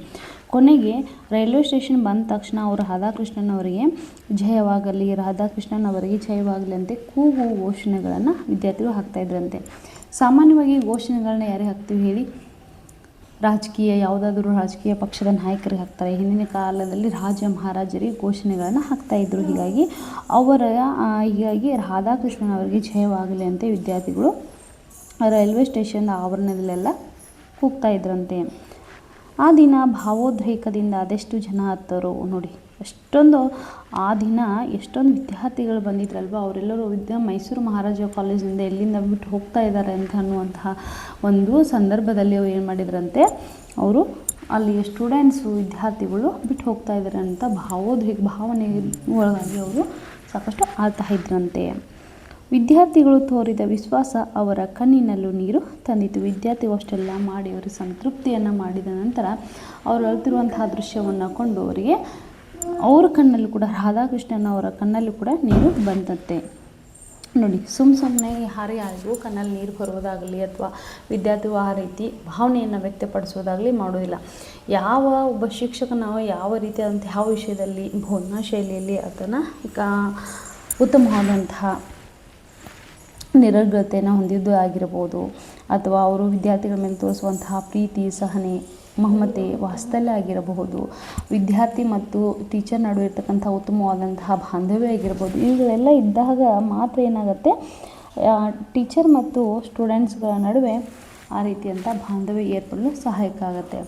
ಕೊನೆಗೆ ರೈಲ್ವೆ ಸ್ಟೇಷನ್ ಬಂದ ತಕ್ಷಣ ಅವರು ರಾಧಾಕೃಷ್ಣನ್ ಅವರಿಗೆ ಜಯವಾಗಲಿ ಅಂತ ಕೂಗು ಘೋಷಣೆಗಳನ್ನು ವಿದ್ಯಾರ್ಥಿಗಳು ಹಾಕ್ತಾಯಿದ್ರಂತೆ. ಸಾಮಾನ್ಯವಾಗಿ ಘೋಷಣೆಗಳನ್ನ ಯಾರಿಗೆ ಹಾಕ್ತೀವಿ ಹೇಳಿ? ಯಾವುದಾದ್ರೂ ರಾಜಕೀಯ ಪಕ್ಷದ ನಾಯಕರಿಗೆ ಹಾಕ್ತಾರೆ. ಹಿಂದಿನ ಕಾಲದಲ್ಲಿ ರಾಜ ಮಹಾರಾಜರಿಗೆ ಘೋಷಣೆಗಳನ್ನು ಹಾಕ್ತಾಯಿದ್ರು. ಹೀಗಾಗಿ ರಾಧಾಕೃಷ್ಣನ್ ಅವರಿಗೆ ಜಯವಾಗಲಿ ಅಂತ ವಿದ್ಯಾರ್ಥಿಗಳು ರೈಲ್ವೆ ಸ್ಟೇಷನ್ ಆವರಣದಲ್ಲೆಲ್ಲ ಕೂಗ್ತಾ ಇದ್ರಂತೆ. ಆ ದಿನ ಭಾವೋದ್ರೇಕದಿಂದ ಅದೆಷ್ಟು ಜನ ಹತ್ತರು ನೋಡಿ. ಆ ದಿನ ಎಷ್ಟೊಂದು ವಿದ್ಯಾರ್ಥಿಗಳು ಬಂದಿದ್ರಲ್ವ, ಅವರೆಲ್ಲರೂ ಮೈಸೂರು ಮಹಾರಾಜ ಕಾಲೇಜಿನಿಂದ ಎಲ್ಲಿಂದ ಬಿಟ್ಟು ಹೋಗ್ತಾ ಇದ್ದಾರೆ ಅಂತ ಅನ್ನುವಂತಹ ಒಂದು ಸಂದರ್ಭದಲ್ಲಿ ಅವ್ರು ಏನು ಮಾಡಿದ್ರಂತೆ, ಅವರು ಅಲ್ಲಿ ವಿದ್ಯಾರ್ಥಿಗಳು ಬಿಟ್ಟು ಹೋಗ್ತಾ ಇದ್ದಾರೆ ಅಂತ ಭಾವನೆ ಒಳಗಾಗಿ ಅವರು ಸಾಕಷ್ಟು ಆಳ್ತಾ ಇದ್ರಂತೆ. ವಿದ್ಯಾರ್ಥಿಗಳು ತೋರಿದ ವಿಶ್ವಾಸ ಅವರ ಕಣ್ಣಿನಲ್ಲೂ ನೀರು ತಂದಿತು. ವಿದ್ಯಾರ್ಥಿಗಳು ಅಷ್ಟೆಲ್ಲ ಮಾಡಿ ಅವರು ಸಂತೃಪ್ತಿಯನ್ನು ಮಾಡಿದ ನಂತರ ಅವರು ಅಳ್ತಿರುವಂತಹ ದೃಶ್ಯವನ್ನು ಕೊಂಡು ಅವರಿಗೆ ಅವ್ರ ಕಣ್ಣಲ್ಲೂ ಕೂಡ, ರಾಧಾಕೃಷ್ಣನ್ ಅವರ ಕಣ್ಣಲ್ಲೂ ಕೂಡ ನೀರು ಬಂದಂತೆ. ನೋಡಿ, ಸುಮ್ಮನೆ ಯಾರಿಗೂ ಕಣ್ಣಲ್ಲಿ ನೀರು ಬರೋದಾಗಲಿ ಅಥವಾ ವಿದ್ಯಾರ್ಥಿಗಳು ಆ ರೀತಿ ಭಾವನೆಯನ್ನು ವ್ಯಕ್ತಪಡಿಸೋದಾಗಲಿ ಮಾಡೋದಿಲ್ಲ. ಒಬ್ಬ ಶಿಕ್ಷಕನ ಯಾವ ರೀತಿಯಾದಂಥ ಯಾವ ವಿಷಯದಲ್ಲಿ ಬೋಧನಾ ಶೈಲಿಯಲ್ಲಿ ಅದನ್ನು ಉತ್ತಮವಾದಂತಹ ನಿರರ್ಗಳತೆಯನ್ನು ಹೊಂದಿದ್ದು ಆಗಿರ್ಬೋದು, ಅಥವಾ ಅವರು ವಿದ್ಯಾರ್ಥಿಗಳ ಮೇಲೆ ತೋರಿಸುವಂತಹ ಪ್ರೀತಿ, ಸಹನೆ, ಮಮತೆ, ವಾತ್ಸಲ್ಯ ಆಗಿರಬಹುದು, ವಿದ್ಯಾರ್ಥಿ ಮತ್ತು ಟೀಚರ್ ನಡುವೆ ಇರ್ತಕ್ಕಂಥ ಉತ್ತಮವಾದಂತಹ ಬಾಂಧವ್ಯ ಆಗಿರ್ಬೋದು. ಇವುಗಳೆಲ್ಲ ಇದ್ದಾಗ ಮಾತ್ರ ಏನಾಗುತ್ತೆ, ಟೀಚರ್ ಮತ್ತು ಸ್ಟೂಡೆಂಟ್ಸ್ಗಳ ನಡುವೆ ಆ ರೀತಿಯಂಥ ಬಾಂಧವ್ಯ ಏರ್ಪಡಲು ಸಹಾಯಕ ಆಗುತ್ತೆ.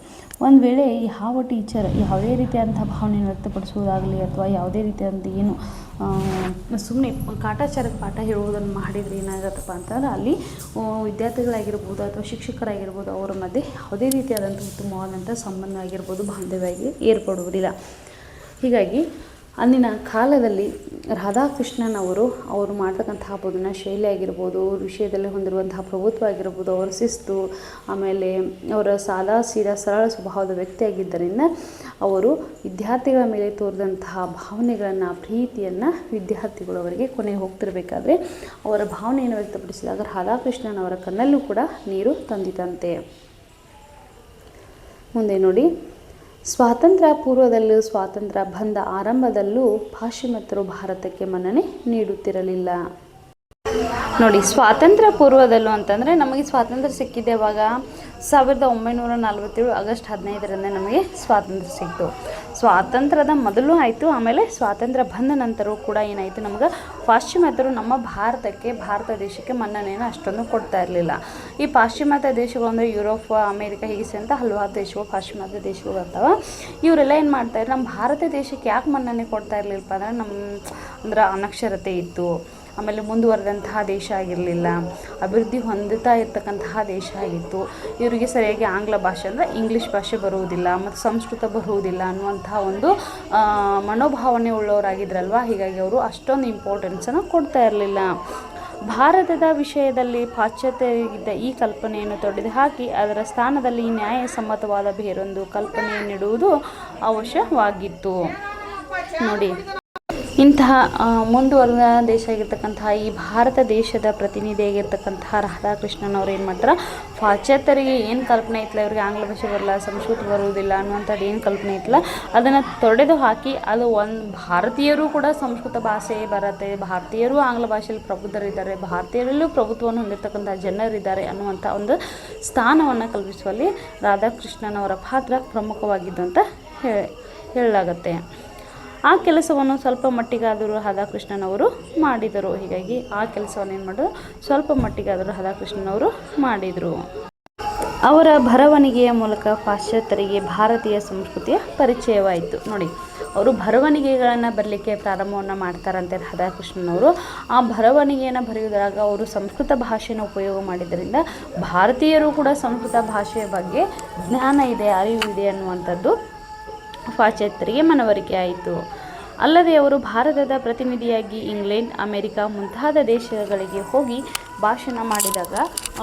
ಒಂದು ವೇಳೆ ಯಾವ ಟೀಚರ್ ಯಾವುದೇ ರೀತಿಯಾದಂಥ ಭಾವನೆಯನ್ನು ವ್ಯಕ್ತಪಡಿಸುವುದಾಗಲಿ ಅಥವಾ ಯಾವುದೇ ರೀತಿಯಾದಂಥ ಸುಮ್ಮನೆ ಕಾಟಾಚಾರಕ್ಕೆ ಪಾಠ ಹೇಳುವುದನ್ನು ಮಾಡಿದರೆ ಏನಾಗುತ್ತಪ್ಪ ಅಂತಂದ್ರೆ ಅಲ್ಲಿ ವಿದ್ಯಾರ್ಥಿಗಳಾಗಿರ್ಬೋದು ಅಥವಾ ಶಿಕ್ಷಕರಾಗಿರ್ಬೋದು ಅವರ ಮಧ್ಯೆ ಯಾವುದೇ ರೀತಿಯಾದಂಥ ಉತ್ತಮವಾದಂಥ ಸಂಬಂಧ ಆಗಿರ್ಬೋದು, ಬಾಂಧವ್ಯ ಏರ್ಪಡುವುದಿಲ್ಲ. ಹೀಗಾಗಿ ಅಂದಿನ ಕಾಲದಲ್ಲಿ ರಾಧಾಕೃಷ್ಣನ್ ಅವರು ಮಾಡ್ತಕ್ಕಂತಹ ಬೋಧನಾ ಶೈಲಿ ಆಗಿರ್ಬೋದು, ಅವ್ರ ವಿಷಯದಲ್ಲಿ ಹೊಂದಿರುವಂತಹ ಪ್ರಭುತ್ವ ಆಗಿರ್ಬೋದು, ಅವರ ಶಿಸ್ತು, ಆಮೇಲೆ ಅವರ ಸಾದಾ ಸೀದಾ ಸರಳ ಸ್ವಭಾವದ ವ್ಯಕ್ತಿ ಆಗಿದ್ದರಿಂದ ಅವರು ವಿದ್ಯಾರ್ಥಿಗಳ ಮೇಲೆ ತೋರಿದಂತಹ ಭಾವನೆಗಳನ್ನು, ಪ್ರೀತಿಯನ್ನು ವಿದ್ಯಾರ್ಥಿಗಳು ಅವರಿಗೆ ಕೊನೆಗೆ ಹೋಗ್ತಿರ್ಬೇಕಾದ್ರೆ ಅವರ ಭಾವನೆಯನ್ನು ವ್ಯಕ್ತಪಡಿಸಿದಾಗ ರಾಧಾಕೃಷ್ಣನ್ ಅವರ ಕಣ್ಣಲ್ಲೂ ಕೂಡ ನೀರು ತಂದಿತಂತೆ. ಮುಂದೆ ನೋಡಿ, ಸ್ವಾತಂತ್ರ್ಯ ಪೂರ್ವದಲ್ಲೂ ಸ್ವಾತಂತ್ರ್ಯ ಬಂದ ಆರಂಭದಲ್ಲೂ ಪಾಶ್ಚಿಮಾತ್ಯರು ಭಾರತಕ್ಕೆ ಮನ್ನಣೆ ನೀಡುತ್ತಿರಲಿಲ್ಲ. ನೋಡಿ, ಸ್ವಾತಂತ್ರ್ಯ ಪೂರ್ವದಲ್ಲೂ ಅಂತಂದರೆ ನಮಗೆ ಸ್ವಾತಂತ್ರ್ಯ ಸಿಕ್ಕಿದೆ ಯಾವಾಗ? 1947 ಆಗಸ್ಟ್ 15ರಂದೇ ನಮಗೆ ಸ್ವಾತಂತ್ರ್ಯ ಸಿಕ್ತು. ಸ್ವಾತಂತ್ರ್ಯದ ಮೊದಲು ಆಯಿತು, ಆಮೇಲೆ ಸ್ವಾತಂತ್ರ್ಯ ಬಂದ ನಂತರವೂ ಕೂಡ ಏನಾಯಿತು, ನಮ್ಗೆ ಪಾಶ್ಚಿಮಾತ್ಯರು ನಮ್ಮ ಭಾರತ ದೇಶಕ್ಕೆ ಮನ್ನಣೆಯನ್ನು ಅಷ್ಟೊಂದು ಕೊಡ್ತಾ ಇರಲಿಲ್ಲ. ಈ ಪಾಶ್ಚಿಮಾತ್ಯ ದೇಶಗಳು ಅಂದರೆ ಯುರೋಪ್, ಅಮೇರಿಕ ಹೀಗೆ ಅಂತ ಹಲವಾರು ದೇಶಗಳು ಪಾಶ್ಚಿಮಾತ್ಯ ದೇಶಗಳು ಬರ್ತಾವೆ. ಇವರೆಲ್ಲ ಏನು ಮಾಡ್ತಾಯಿದ್ರು, ನಮ್ಮ ಭಾರತ ದೇಶಕ್ಕೆ ಯಾಕೆ ಮನ್ನಣೆ ಕೊಡ್ತಾ ಇರಲಿಲ್ಲಪ್ಪ ಅಂದರೆ ಅನಕ್ಷರತೆ ಇತ್ತು, ಆಮೇಲೆ ಮುಂದುವರೆದಂತಹ ದೇಶ ಆಗಿರಲಿಲ್ಲ, ಅಭಿವೃದ್ಧಿ ಹೊಂದುತ್ತಾ ಇರ್ತಕ್ಕಂತಹ ದೇಶ ಆಗಿತ್ತು. ಇವರಿಗೆ ಸರಿಯಾಗಿ ಆಂಗ್ಲ ಭಾಷೆ ಅಂದರೆ ಇಂಗ್ಲೀಷ್ ಭಾಷೆ ಬರುವುದಿಲ್ಲ ಮತ್ತು ಸಂಸ್ಕೃತ ಬರುವುದಿಲ್ಲ ಅನ್ನುವಂತಹ ಒಂದು ಮನೋಭಾವನೆ ಉಳ್ಳವರಾಗಿದ್ರಲ್ವ. ಹೀಗಾಗಿ ಅವರು ಅಷ್ಟೊಂದು ಇಂಪಾರ್ಟೆನ್ಸನ್ನು ಕೊಡ್ತಾ ಇರಲಿಲ್ಲ. ಭಾರತದ ವಿಷಯದಲ್ಲಿ ಪಾಶ್ಚಾತ್ಯರಿಗಿದ್ದ ಈ ಕಲ್ಪನೆಯನ್ನು ತೊಡೆದುಹಾಕಿ ಅದರ ಸ್ಥಾನದಲ್ಲಿ ನ್ಯಾಯಸಮ್ಮತವಾದ ಬೇರೊಂದು ಕಲ್ಪನೆಯನ್ನಿಡುವುದು ಅವಶ್ಯವಾಗಿತ್ತು. ನೋಡಿ, ಇಂತಹ ಮುಂದುವರೆದ ದೇಶ ಆಗಿರ್ತಕ್ಕಂತಹ ಈ ಭಾರತ ದೇಶದ ಪ್ರತಿನಿಧಿಯಾಗಿರ್ತಕ್ಕಂತಹ ರಾಧಾಕೃಷ್ಣನ್ ಅವ್ರು ಏನು ಮಾಡ್ತಾರೆ, ಪಾಶ್ಚಾತ್ಯರಿಗೆ ಏನು ಕಲ್ಪನೆ ಇತ್ತಲ್ಲ, ಇವ್ರಿಗೆ ಆಂಗ್ಲ ಭಾಷೆ ಬರಲ್ಲ, ಸಂಸ್ಕೃತ ಬರುವುದಿಲ್ಲ ಅನ್ನುವಂಥದ್ದು ಏನು ಕಲ್ಪನೆ ಇತ್ತಲ್ಲ, ಅದನ್ನು ತೊಡೆದು ಹಾಕಿ ಅದು ಭಾರತೀಯರು ಕೂಡ ಸಂಸ್ಕೃತ ಭಾಷೆ ಬರುತ್ತೆ, ಭಾರತೀಯರು ಆಂಗ್ಲ ಭಾಷೆಯಲ್ಲಿ ಪ್ರಬುದ್ಧರಿದ್ದಾರೆ, ಭಾರತೀಯರಲ್ಲೂ ಪ್ರಭುತ್ವವನ್ನು ಹೊಂದಿರತಕ್ಕಂಥ ಜನರಿದ್ದಾರೆ ಅನ್ನುವಂಥ ಒಂದು ಸ್ಥಾನವನ್ನು ಕಲ್ಪಿಸುವಲ್ಲಿ ರಾಧಾಕೃಷ್ಣನ್ ಅವರ ಪಾತ್ರ ಪ್ರಮುಖವಾಗಿದ್ದು ಅಂತ ಹೇಳಲಾಗತ್ತೆ. ಆ ಕೆಲಸವನ್ನು ಸ್ವಲ್ಪ ಮಟ್ಟಿಗಾದರೂ ರಾಧಾಕೃಷ್ಣನ್ ಅವರು ಮಾಡಿದರು. ಹೀಗಾಗಿ ಆ ಕೆಲಸವನ್ನು ಏನು ಮಾಡಿದ್ರು, ಸ್ವಲ್ಪ ಮಟ್ಟಿಗಾದರೂ ರಾಧಾಕೃಷ್ಣನ್ ಅವರು ಮಾಡಿದರು. ಅವರ ಬರವಣಿಗೆಯ ಮೂಲಕ ಪಾಶ್ಚಾತ್ಯರಿಗೆ ಭಾರತೀಯ ಸಂಸ್ಕೃತಿಯ ಪರಿಚಯವಾಯಿತು. ನೋಡಿ, ಅವರು ಬರವಣಿಗೆಗಳನ್ನು ಬರಲಿಕ್ಕೆ ಪ್ರಾರಂಭವನ್ನು ಮಾಡ್ತಾರಂತೆ ರಾಧಾಕೃಷ್ಣನ್ ಅವರು. ಆ ಬರವಣಿಗೆಯನ್ನು ಬರೆಯುವುದರಾಗ ಅವರು ಸಂಸ್ಕೃತ ಭಾಷೆಯನ್ನು ಉಪಯೋಗ ಮಾಡಿದ್ದರಿಂದ ಭಾರತೀಯರು ಕೂಡ ಸಂಸ್ಕೃತ ಭಾಷೆಯ ಬಗ್ಗೆ ಜ್ಞಾನ ಇದೆ, ಅರಿವು ಇದೆ ಅನ್ನುವಂಥದ್ದು ಪಾಶ್ಚಾತ್ಯರಿಗೆ ಮನವರಿಕೆ ಆಯಿತು. ಅಲ್ಲದೆ ಅವರು ಭಾರತದ ಪ್ರತಿನಿಧಿಯಾಗಿ ಇಂಗ್ಲೆಂಡ್, ಅಮೆರಿಕ ಮುಂತಾದ ದೇಶಗಳಿಗೆ ಹೋಗಿ ಭಾಷಣ ಮಾಡಿದಾಗ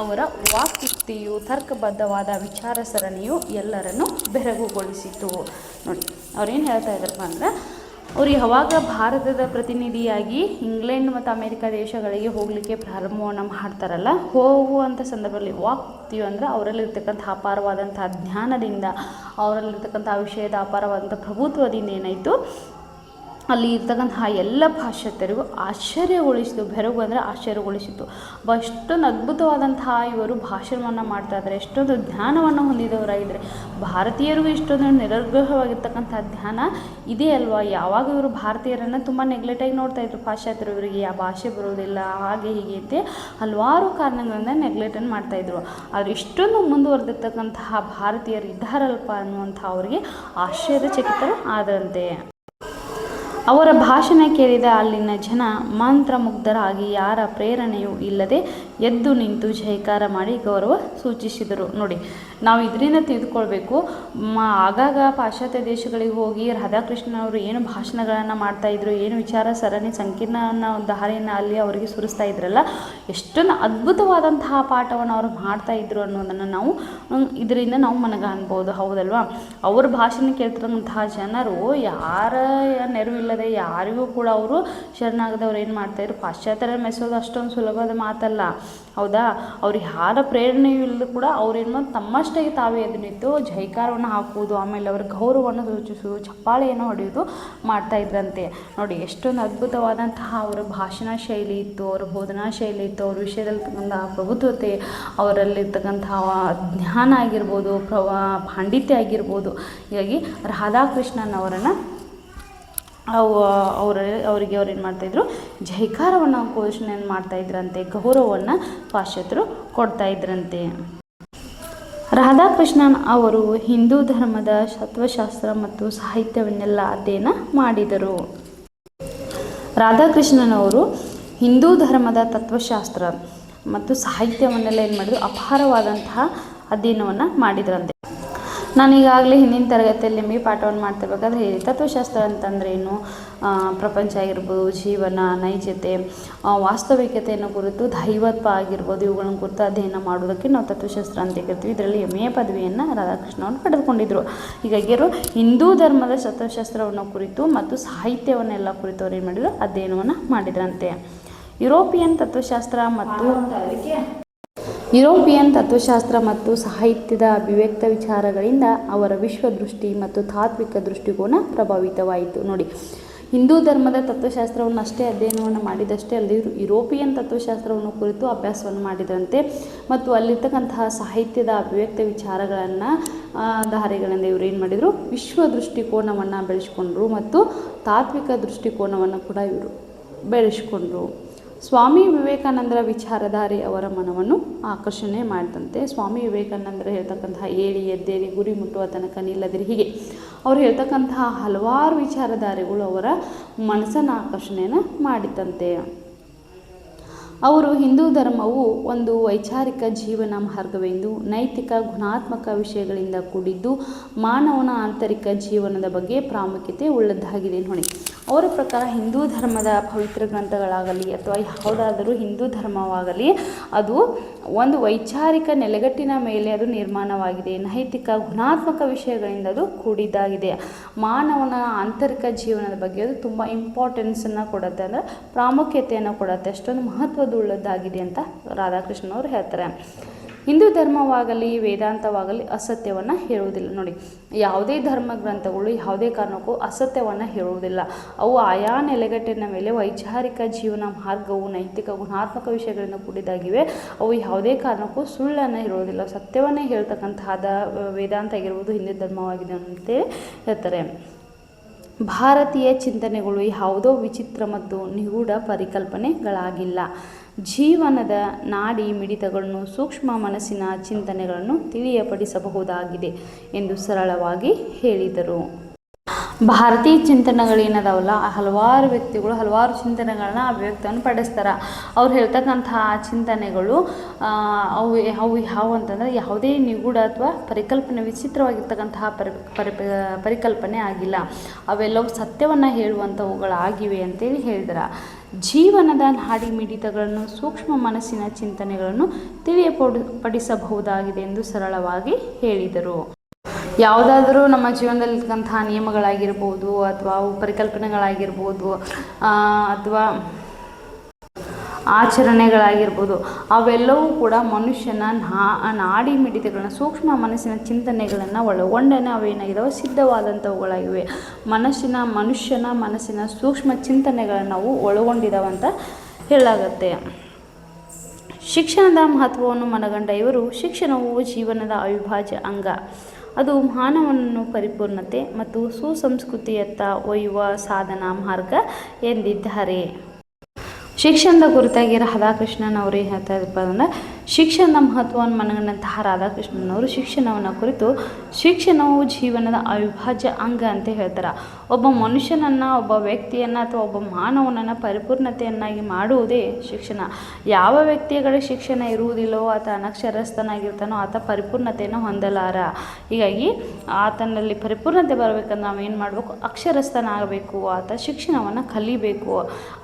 ಅವರ ವಾಕ್ಯುಕ್ತಿಯು, ತರ್ಕಬದ್ಧವಾದ ವಿಚಾರ ಸರಣಿಯು ಎಲ್ಲರನ್ನು ಬೆರಗುಗೊಳಿಸಿತು. ನೋಡಿ, ಅವ್ರೇನು ಹೇಳ್ತಾ ಇದ್ದಾರಪ್ಪ ಅಂದ್ರೆ, ಅವರು ಯಾವಾಗ ಭಾರತದ ಪ್ರತಿನಿಧಿಯಾಗಿ ಇಂಗ್ಲೆಂಡ್ ಮತ್ತು ಅಮೇರಿಕ ದೇಶಗಳಿಗೆ ಹೋಗಲಿಕ್ಕೆ ಪ್ರಾರಂಭವನ್ನು ಮಾಡ್ತಾರಲ್ಲ, ಹೋಗುವಂಥ ಸಂದರ್ಭದಲ್ಲಿ ವಾಕ್ಯುಕ್ತಿಯು ಅಂದರೆ ಅವರಲ್ಲಿರ್ತಕ್ಕಂಥ ಅಪಾರವಾದಂಥ ಜ್ಞಾನದಿಂದ, ಅವರಲ್ಲಿರ್ತಕ್ಕಂಥ ವಿಷಯದ ಅಪಾರವಾದಂಥ ಪ್ರಭುತ್ವದಿಂದ ಏನಾಯಿತು, ಅಲ್ಲಿ ಇರ್ತಕ್ಕಂತಹ ಎಲ್ಲ ಪಾಶ್ಚಾತ್ಯರಿಗೂ ಆಶ್ಚರ್ಯಗೊಳಿಸಿತು. ಬೆರಗು ಅಂದರೆ ಆಶ್ಚರ್ಯಗೊಳಿಸಿತು. ಎಷ್ಟೊಂದು ಅದ್ಭುತವಾದಂತಹ ಇವರು ಭಾಷಣವನ್ನು ಮಾಡ್ತಾ ಇದ್ದಾರೆ, ಎಷ್ಟೊಂದು ಜ್ಞಾನವನ್ನು ಹೊಂದಿದವರಾಗಿದ್ದಾರೆ. ಭಾರತೀಯರಿಗೂ ಇಷ್ಟೊಂದು ನಿರರ್ಗಳವಾಗಿರ್ತಕ್ಕಂಥ ಜ್ಞಾನ ಇದೆ ಅಲ್ವಾ. ಯಾವಾಗ ಇವರು ಭಾರತೀಯರನ್ನು ತುಂಬ ನೆಗ್ಲೆಕ್ಟಾಗಿ ನೋಡ್ತಾ ಇದ್ರು ಪಾಶ್ಚಾತ್ಯರು, ಇವರಿಗೆ ಆ ಭಾಷೆ ಬರೋದಿಲ್ಲ, ಹಾಗೆ ಹೀಗೆ ಅಂತ ಹಲವಾರು ಕಾರಣಗಳಿಂದ ನೆಗ್ಲೆಕ್ಟನ್ನು ಮಾಡ್ತಾಯಿದ್ರು. ಆದರೆ ಇಷ್ಟೊಂದು ಮುಂದುವರೆದಿರ್ತಕ್ಕಂತಹ ಭಾರತೀಯರು ಇದ್ದಾರಲ್ಪ ಅನ್ನುವಂಥ ಅವರಿಗೆ ಆಶ್ಚರ್ಯಚಕಿತರು ಆದಂತೆ. ಅವರ ಭಾಷಣ ಕೇಳಿದ ಅಲ್ಲಿನ ಜನ ಮಂತ್ರಮುಗ್ಧರಾಗಿ ಯಾರ ಪ್ರೇರಣೆಯೂ ಇಲ್ಲದೆ ಎದ್ದು ನಿಂತು ಜಯಕಾರ ಮಾಡಿ ಗೌರವ ಸೂಚಿಸಿದರು. ನೋಡಿ, ನಾವು ಇದರಿಂದ ತಿಳಿದುಕೊಳ್ಬೇಕು, ಆಗಾಗ ಪಾಶ್ಚಾತ್ಯ ದೇಶಗಳಿಗೆ ಹೋಗಿ ರಾಧಾಕೃಷ್ಣ ಅವರು ಏನು ಭಾಷಣಗಳನ್ನು ಮಾಡ್ತಾಯಿದ್ರು, ಏನು ವಿಚಾರ ಸರಣಿ ಸಂಕೀರ್ಣ ದಾರಿಯನ್ನು ಅಲ್ಲಿ ಅವರಿಗೆ ಸುರಿಸ್ತಾ ಇದ್ರಲ್ಲ, ಎಷ್ಟೊಂದು ಅದ್ಭುತವಾದಂತಹ ಪಾಠವನ್ನು ಅವರು ಮಾಡ್ತಾಯಿದ್ರು ಅನ್ನೋದನ್ನು ನಾವು ಇದರಿಂದ ನಾವು ಮನಗಾಣ್ಬೋದು. ಹೌದಲ್ವಾ. ಅವ್ರ ಭಾಷಣ ಕೇಳ್ತಿರೋಂತಹ ಜನರು ಯಾರ ನೆರವಿಲ್ಲದೆ ಯಾರಿಗೂ ಕೂಡ ಅವರು ಶರಣಾಗದವ್ರು ಏನು ಮಾಡ್ತಾಯಿದ್ರು, ಪಾಶ್ಚಾತ್ಯರ ಮೆಸೋದು ಅಷ್ಟೊಂದು ಸುಲಭದ ಮಾತಲ್ಲ. ಹೌದಾ. ಅವ್ರಿಗೆ ಯಾರ ಪ್ರೇರಣೆಯೂ ಇಲ್ಲದೆ ಕೂಡ ಅವ್ರೇನು ತಮ್ಮಷ್ಟಾಗಿ ತಾವೇ ಎದ್ದು ನಿಂತು ಜೈಕಾರವನ್ನು ಹಾಕುವುದು, ಆಮೇಲೆ ಅವರ ಗೌರವವನ್ನು ಸೂಚಿಸುವುದು, ಚಪ್ಪಾಳೆಯನ್ನು ಹೊಡೆಯುವುದು ಮಾಡ್ತಾಯಿದ್ರಂತೆ. ನೋಡಿ, ಎಷ್ಟೊಂದು ಅದ್ಭುತವಾದಂತಹ ಅವರ ಭಾಷಣ ಶೈಲಿ ಇತ್ತು, ಅವರ ಬೋಧನಾ ಶೈಲಿ ಇತ್ತು, ಅವ್ರ ವಿಷಯದಲ್ಲಿರ್ತಕ್ಕಂತಹ ಪ್ರಭುತ್ವತೆ, ಅವರಲ್ಲಿರ್ತಕ್ಕಂತಹ ಜ್ಞಾನ ಆಗಿರ್ಬೋದು, ಪಾಂಡಿತ್ಯ ಆಗಿರ್ಬೋದು. ಹೀಗಾಗಿ ರಾಧಾಕೃಷ್ಣನ್ ಅವರನ್ನು ಅವರಿಗೆ ಅವ್ರು ಏನು ಮಾಡ್ತಾಯಿದ್ರು, ಜೈಕಾರವನ್ನು ಘೋಷಣೆಯನ್ನು ಮಾಡ್ತಾಯಿದ್ರಂತೆ, ಗೌರವವನ್ನು ಪಾಶ್ಚಾತ್ಯರು ಕೊಡ್ತಾಯಿದ್ರಂತೆ. ರಾಧಾಕೃಷ್ಣನ್ ಅವರು ಹಿಂದೂ ಧರ್ಮದ ತತ್ವಶಾಸ್ತ್ರ ಮತ್ತು ಸಾಹಿತ್ಯವನ್ನೆಲ್ಲ ಅಧ್ಯಯನ ಮಾಡಿದರು. ರಾಧಾಕೃಷ್ಣನ್ ಅವರು ಹಿಂದೂ ಧರ್ಮದ ತತ್ವಶಾಸ್ತ್ರ ಮತ್ತು ಸಾಹಿತ್ಯವನ್ನೆಲ್ಲ ಏನು ಮಾಡಿದ್ರು, ಅಪಾರವಾದಂತಹ ಅಧ್ಯಯನವನ್ನು ಮಾಡಿದ್ರಂತೆ. ನಾನೀಗಾಗಲೇ ಹಿಂದಿನ ತರಗತಿಯಲ್ಲಿ ನಿಮಗೆ ಪಾಠವನ್ನು ಮಾಡ್ತಿರ್ಬೇಕಾದ್ರೆ ಹೇಳಿ ತತ್ವಶಾಸ್ತ್ರ ಅಂತಂದ್ರೆ ಏನು, ಪ್ರಪಂಚ ಆಗಿರ್ಬೋದು, ಜೀವನ, ನೈಜತೆ, ವಾಸ್ತವಿಕತೆಯನ್ನು ಕುರಿತು ದೈವತ್ವ ಆಗಿರ್ಬೋದು, ಇವುಗಳನ್ನು ಕುರಿತು ಅಧ್ಯಯನ ಮಾಡೋದಕ್ಕೆ ನಾವು ತತ್ವಶಾಸ್ತ್ರ ಅಂತ ಕರಿತೀವಿ. ಇದರಲ್ಲಿ MA ಪದವಿಯನ್ನು ರಾಧಾಕೃಷ್ಣ ಅವರು ಪಡೆದುಕೊಂಡಿದ್ದರು. ಹೀಗಾಗಿ ಅವರು ಹಿಂದೂ ಧರ್ಮದ ತತ್ವಶಾಸ್ತ್ರವನ್ನು ಕುರಿತು ಮತ್ತು ಸಾಹಿತ್ಯವನ್ನೆಲ್ಲ ಕುರಿತು ಅವ್ರು ಏನು ಮಾಡಿದ್ರು, ಅಧ್ಯಯನವನ್ನು ಮಾಡಿದ್ರಂತೆ. ಯುರೋಪಿಯನ್ ತತ್ವಶಾಸ್ತ್ರ ಮತ್ತು ಸಾಹಿತ್ಯದ ಅಭಿವ್ಯಕ್ತ ವಿಚಾರಗಳಿಂದ ಅವರ ವಿಶ್ವದೃಷ್ಟಿ ಮತ್ತು ತಾತ್ವಿಕ ದೃಷ್ಟಿಕೋನ ಪ್ರಭಾವಿತವಾಯಿತು. ನೋಡಿ, ಹಿಂದೂ ಧರ್ಮದ ತತ್ವಶಾಸ್ತ್ರವನ್ನು ಅಷ್ಟೇ ಅಧ್ಯಯನವನ್ನು ಮಾಡಿದಷ್ಟೇ ಅಲ್ಲದೆ ಯುರೋಪಿಯನ್ ತತ್ವಶಾಸ್ತ್ರವನ್ನು ಕುರಿತು ಅಭ್ಯಾಸವನ್ನು ಮಾಡಿದಂತೆ ಮತ್ತು ಅಲ್ಲಿರ್ತಕ್ಕಂತಹ ಸಾಹಿತ್ಯದ ಅಭಿವ್ಯಕ್ತ ವಿಚಾರಗಳನ್ನು ಧಾರೆಗಳಿಂದ ಇವರು ಏನು ಮಾಡಿದರು, ವಿಶ್ವ ದೃಷ್ಟಿಕೋನವನ್ನು ಬೆಳೆಸ್ಕೊಂಡ್ರು ಮತ್ತು ತಾತ್ವಿಕ ದೃಷ್ಟಿಕೋನವನ್ನು ಕೂಡ ಇವರು ಬೆಳೆಸ್ಕೊಂಡ್ರು. ಸ್ವಾಮಿ ವಿವೇಕಾನಂದರ ವಿಚಾರಧಾರೆ ಅವರ ಮನವನ್ನು ಆಕರ್ಷಣೆ ಮಾಡಿದಂತೆ. ಸ್ವಾಮಿ ವಿವೇಕಾನಂದರು ಹೇಳ್ತಕ್ಕಂತಹ ಏಳಿ ಎದ್ದೇರಿ ಗುರಿ ಮುಟ್ಟುವ ತನಕ ನಿಲ್ಲದಿರಿ, ಹೀಗೆ ಅವ್ರು ಹೇಳ್ತಕ್ಕಂತಹ ಹಲವಾರು ವಿಚಾರಧಾರೆಗಳು ಅವರ ಮನಸ್ಸನ್ನು ಆಕರ್ಷಣೆಯನ್ನು ಮಾಡಿದಂತೆ. ಅವರು ಹಿಂದೂ ಧರ್ಮವು ಒಂದು ವೈಚಾರಿಕ ಜೀವನ ಮಾರ್ಗವೆಂದು, ನೈತಿಕ ಗುಣಾತ್ಮಕ ವಿಷಯಗಳಿಂದ ಕೂಡಿದ್ದು, ಮಾನವನ ಆಂತರಿಕ ಜೀವನದ ಬಗ್ಗೆ ಪ್ರಾಮುಖ್ಯತೆ ಉಳ್ಳದ್ದಾಗಿದೆ. ನೋಡಿ, ಅವರ ಪ್ರಕಾರ ಹಿಂದೂ ಧರ್ಮದ ಪವಿತ್ರ ಗ್ರಂಥಗಳಾಗಲಿ ಅಥವಾ ಯಾವುದಾದರೂ ಹಿಂದೂ ಧರ್ಮವಾಗಲಿ ಅದು ಒಂದು ವೈಚಾರಿಕ ನೆಲೆಗಟ್ಟಿನ ಮೇಲೆ ಅದು ನಿರ್ಮಾಣವಾಗಿದೆ. ನೈತಿಕ ಗುಣಾತ್ಮಕ ವಿಷಯಗಳಿಂದ ಅದು ಕೂಡಿದ್ದಾಗಿದೆ. ಮಾನವನ ಆಂತರಿಕ ಜೀವನದ ಬಗ್ಗೆ ಅದು ತುಂಬ ಇಂಪಾರ್ಟೆನ್ಸನ್ನು ಕೊಡುತ್ತೆ, ಅಂದರೆ ಪ್ರಾಮುಖ್ಯತೆಯನ್ನು ಕೊಡುತ್ತೆ, ಅಷ್ಟೊಂದು ಮಹತ್ವದುಳ್ಳದ್ದಾಗಿದೆ ಅಂತ ರಾಧಾಕೃಷ್ಣನವರು ಹೇಳ್ತಾರೆ. ಹಿಂದೂ ಧರ್ಮವಾಗಲಿ ವೇದಾಂತವಾಗಲಿ ಅಸತ್ಯವನ್ನು ಹೇಳುವುದಿಲ್ಲ. ನೋಡಿ, ಯಾವುದೇ ಧರ್ಮ ಗ್ರಂಥಗಳು ಯಾವುದೇ ಕಾರಣಕ್ಕೂ ಅಸತ್ಯವನ್ನು ಹೇಳುವುದಿಲ್ಲ. ಅವು ಆಯಾ ನೆಲೆಗಟ್ಟಿನ ಮೇಲೆ ವೈಚಾರಿಕ ಜೀವನ ಮಾರ್ಗವು ನೈತಿಕ ಗುಣಾತ್ಮಕ ವಿಷಯಗಳಿಂದ ಕೂಡಿದಾಗಿವೆ. ಅವು ಯಾವುದೇ ಕಾರಣಕ್ಕೂ ಸುಳ್ಳನ್ನು ಹೇಳುವುದಿಲ್ಲ, ಸತ್ಯವನ್ನೇ ಹೇಳ್ತಕ್ಕಂತಹದ ವೇದಾಂತ ಆಗಿರ್ಬೋದು ಹಿಂದೂ ಧರ್ಮವಾಗಿದೆ ಅಂತೇಳಿ ಹೇಳ್ತಾರೆ. ಭಾರತೀಯ ಚಿಂತನೆಗಳು ಯಾವುದೋ ವಿಚಿತ್ರ ಮತ್ತು ನಿಗೂಢ ಪರಿಕಲ್ಪನೆಗಳಾಗಿಲ್ಲ. ಜೀವನದ ನಾಡಿ ಮಿಡಿತಗಳನ್ನು, ಸೂಕ್ಷ್ಮ ಮನಸ್ಸಿನ ಚಿಂತನೆಗಳನ್ನು ತಿಳಿಯಪಡಿಸಬಹುದಾಗಿದೆ ಎಂದು ಸರಳವಾಗಿ ಹೇಳಿದರು. ಭಾರತೀಯ ಚಿಂತನೆಗಳೇನದಾವಲ್ಲ, ಹಲವಾರು ವ್ಯಕ್ತಿಗಳು ಹಲವಾರು ಚಿಂತನೆಗಳನ್ನ ಅಭಿವ್ಯಕ್ತವನ್ನು ಪಡಿಸ್ತಾರೆ. ಅವ್ರು ಹೇಳ್ತಕ್ಕಂತಹ ಚಿಂತನೆಗಳು ಅವು ಯಾವ ಅಂತಂದರೆ ಯಾವುದೇ ನಿಗೂಢ ಅಥವಾ ಪರಿಕಲ್ಪನೆ, ವಿಚಿತ್ರವಾಗಿರ್ತಕ್ಕಂತಹ ಪರಿಕಲ್ಪನೆ ಆಗಿಲ್ಲ. ಅವೆಲ್ಲವೂ ಸತ್ಯವನ್ನು ಹೇಳುವಂಥವುಗಳಾಗಿವೆ ಅಂತೇಳಿ ಹೇಳಿದ್ದಾರೆ. ಜೀವನದ ನಾಡಿ ಮಿಡಿತಗಳನ್ನು, ಸೂಕ್ಷ್ಮ ಮನಸ್ಸಿನ ಚಿಂತನೆಗಳನ್ನು ತಿಳಿಯಪಡಿಸಬಹುದಾಗಿದೆ ಎಂದು ಸರಳವಾಗಿ ಹೇಳಿದರು. ಯಾವುದಾದ್ರೂ ನಮ್ಮ ಜೀವನದಲ್ಲಿರ್ತಕ್ಕಂತಹ ನಿಯಮಗಳಾಗಿರ್ಬೋದು ಅಥವಾ ಅವು ಪರಿಕಲ್ಪನೆಗಳಾಗಿರ್ಬೋದು ಅಥವಾ ಆಚರಣೆಗಳಾಗಿರ್ಬೋದು, ಅವೆಲ್ಲವೂ ಕೂಡ ಮನುಷ್ಯನ ನಾಡಿ ಮಿಡಿತಗಳನ್ನ, ಸೂಕ್ಷ್ಮ ಮನಸ್ಸಿನ ಚಿಂತನೆಗಳನ್ನು ಒಳಗೊಂಡೇ ಅವೇನಾಗಿದ್ದಾವೆ, ಸಿದ್ಧವಾದಂಥವುಗಳಾಗಿವೆ. ಮನುಷ್ಯನ ಮನಸ್ಸಿನ ಸೂಕ್ಷ್ಮ ಚಿಂತನೆಗಳನ್ನು ನಾವು ಒಳಗೊಂಡಿದ್ದಾವೆ ಅಂತ ಹೇಳಾಗತ್ತೆ. ಶಿಕ್ಷಣದ ಮಹತ್ವವನ್ನು ಮನಗಂಡ ಇವರು, ಶಿಕ್ಷಣವು ಜೀವನದ ಅವಿಭಾಜ್ಯ ಅಂಗ, ಅದು ಮಾನವನನ್ನು ಪರಿಪೂರ್ಣತೆ ಮತ್ತು ಸುಸಂಸ್ಕೃತಿಯತ್ತ ಒಯ್ಯುವ ಸಾಧನ ಮಾರ್ಗ ಎಂದಿದ್ದಾರೆ. ಶಿಕ್ಷಣದ ಕುರಿತಾಗಿ ರಾಧಾಕೃಷ್ಣನವರು ಏನು ಹೇಳ್ತಾ ಇದ್ದಪ್ಪ ಅಂದರೆ, ಶಿಕ್ಷಣದ ಮಹತ್ವವನ್ನು ಮನಗಂಡಂತಹ ರಾಧಾಕೃಷ್ಣನವರು ಶಿಕ್ಷಣವನ್ನು ಕುರಿತು, ಶಿಕ್ಷಣವು ಜೀವನದ ಅವಿಭಾಜ್ಯ ಅಂಗ ಅಂತ ಹೇಳ್ತಾರೆ. ಒಬ್ಬ ಮನುಷ್ಯನನ್ನು, ಒಬ್ಬ ವ್ಯಕ್ತಿಯನ್ನು ಅಥವಾ ಒಬ್ಬ ಮಾನವನನ್ನು ಪರಿಪೂರ್ಣತೆಯನ್ನಾಗಿ ಮಾಡುವುದೇ ಶಿಕ್ಷಣ. ಯಾವ ವ್ಯಕ್ತಿಗಳಿಗೆ ಶಿಕ್ಷಣ ಇರುವುದಿಲ್ಲವೋ, ಆತ ಅನಕ್ಷರಸ್ಥನಾಗಿರ್ತಾನೋ ಆತ ಪರಿಪೂರ್ಣತೆಯನ್ನು ಹೊಂದಲಾರ. ಹೀಗಾಗಿ ಆತನಲ್ಲಿ ಪರಿಪೂರ್ಣತೆ ಬರಬೇಕಂದ್ರೆ ನಾವು ಏನು ಮಾಡಬೇಕು, ಅಕ್ಷರಸ್ಥನಾಗಬೇಕು, ಆತ ಶಿಕ್ಷಣವನ್ನು ಕಲಿಬೇಕು.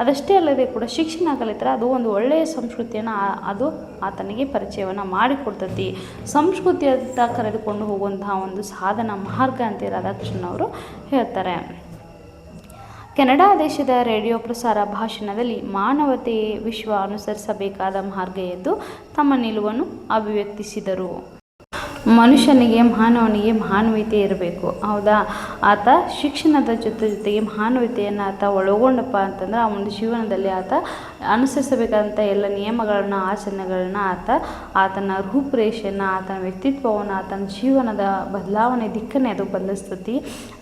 ಅದಷ್ಟೇ ಅಲ್ಲದೆ ಕೂಡ ಶಿಕ್ಷಣ ಕಲಿತರೆ ಅದು ಒಂದು ಒಳ್ಳೆಯ ಸಂಸ್ಕೃತಿಯನ್ನು ಅದು ಆತನಿಗೆ ಪರಿಚಯವನ್ನು ಮಾಡಿಕೊಡ್ತತಿ. ಸಂಸ್ಕೃತಿಯತ್ತ ಕರೆದುಕೊಂಡು ಹೋಗುವಂತಹ ಒಂದು ಸಾಧನ ಮಾರ್ಗ ಅಂತ ರಾಧಾಕೃಷ್ಣನವರು ಹೇಳ್ತಾರೆ. ಕೆನಡಾ ದೇಶದ ರೇಡಿಯೋ ಪ್ರಸಾರ ಭಾಷಣದಲ್ಲಿ ಮಾನವತೆಯೇ ವಿಶ್ವ ಅನುಸರಿಸಬೇಕಾದ ಮಾರ್ಗ ಎಂದು ತಮ್ಮ ನಿಲುವನ್ನು ಅಭಿವ್ಯಕ್ತಿಸಿದರು. ಮನುಷ್ಯನಿಗೆ, ಮಾನವನಿಗೆ ಮಾನವೀಯತೆ ಇರಬೇಕು. ಹೌದಾ, ಆತ ಶಿಕ್ಷಣದ ಜೊತೆಗೆ ಮಾನವೀಯತೆಯನ್ನು ಆತ ಒಳಗೊಂಡಪ್ಪ ಅಂತಂದ್ರೆ ಆ ಒಂದು ಜೀವನದಲ್ಲಿ ಆತ ಅನುಸರಿಸಬೇಕಾದಂಥ ಎಲ್ಲ ನಿಯಮಗಳನ್ನು, ಆಚರಣೆಗಳನ್ನ ಆತನ ರೂಪುರೇಷೆಯನ್ನು, ಆತನ ವ್ಯಕ್ತಿತ್ವವನ್ನು, ಆತನ ಜೀವನದ ಬದಲಾವಣೆ ದಿಕ್ಕನ್ನೇ ಅದು ಬದಲಿಸ್ತತಿ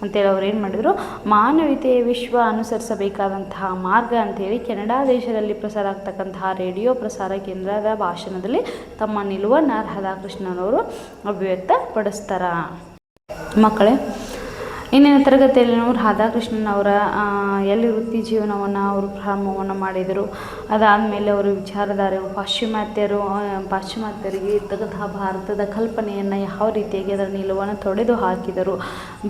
ಅಂತೇಳಿ ಅವ್ರು ಏನು ಮಾಡಿದರು, ಮಾನವೀಯತೆಯ ವಿಶ್ವ ಅನುಸರಿಸಬೇಕಾದಂತಹ ಮಾರ್ಗ ಅಂಥೇಳಿ ಕೆನಡಾ ದೇಶದಲ್ಲಿ ಪ್ರಸಾರ ಆಗ್ತಕ್ಕಂತಹ ರೇಡಿಯೋ ಪ್ರಸಾರ ಕೇಂದ್ರದ ಭಾಷಣದಲ್ಲಿ ತಮ್ಮ ನಿಲುವನ್ನು ರಾಧಾಕೃಷ್ಣನವರು ಅಭಿವ್ಯಕ್ತಪಡಿಸ್ತಾರ. ಮಕ್ಕಳೇ, ಇಂದಿನ ತರಗತಿಯಲ್ಲಿ ನಾವು ರಾಧಾಕೃಷ್ಣನ್ ಅವರ ಎಲ್ಲಿ ವೃತ್ತಿ ಜೀವನವನ್ನು ಅವರು ಪ್ರಾರಂಭವನ್ನು ಮಾಡಿದರು, ಅದಾದಮೇಲೆ ಅವರು ವಿಚಾರಧಾರೆ ಪಾಶ್ಚಿಮಾತ್ಯರಿಗೆ ಇರ್ತಕ್ಕಂತಹ ಭಾರತದ ಕಲ್ಪನೆಯನ್ನು ಯಾವ ರೀತಿಯಾಗಿ ಅದರ ನಿಲುವನ್ನು ತೊಡೆದು ಹಾಕಿದರು,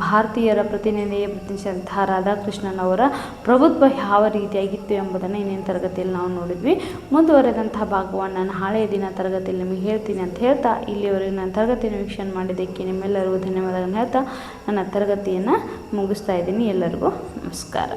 ಭಾರತೀಯರ ಪ್ರತಿನಿಧಿಸಿದಂತಹ ರಾಧಾಕೃಷ್ಣನ್ ಅವರ ಪ್ರಭುತ್ವ ಯಾವ ರೀತಿಯಾಗಿತ್ತು ಎಂಬುದನ್ನು ಇಂದಿನ ತರಗತಿಯಲ್ಲಿ ನಾವು ನೋಡಿದ್ವಿ. ಮುಂದುವರೆದಂತಹ ಭಾಗವನ್ನು ನಾಳೆಯ ದಿನ ತರಗತಿಯಲ್ಲಿ ನಿಮಗೆ ಹೇಳ್ತೀನಿ ಅಂತ ಹೇಳ್ತಾ, ಇಲ್ಲಿವರೆಗೆ ನನ್ನ ತರಗತಿಯನ್ನು ವೀಕ್ಷಣೆ ಮಾಡಿದ್ದಕ್ಕೆ ನಿಮ್ಮೆಲ್ಲರಿಗೂ ಧನ್ಯವಾದಗಳನ್ನು ಹೇಳ್ತಾ ನನ್ನ ತರಗತಿಯನ್ನು ಮುಗಿಸ್ತಾ ಇದ್ದೀನಿ. ಎಲ್ಲರಿಗೂ ನಮಸ್ಕಾರ.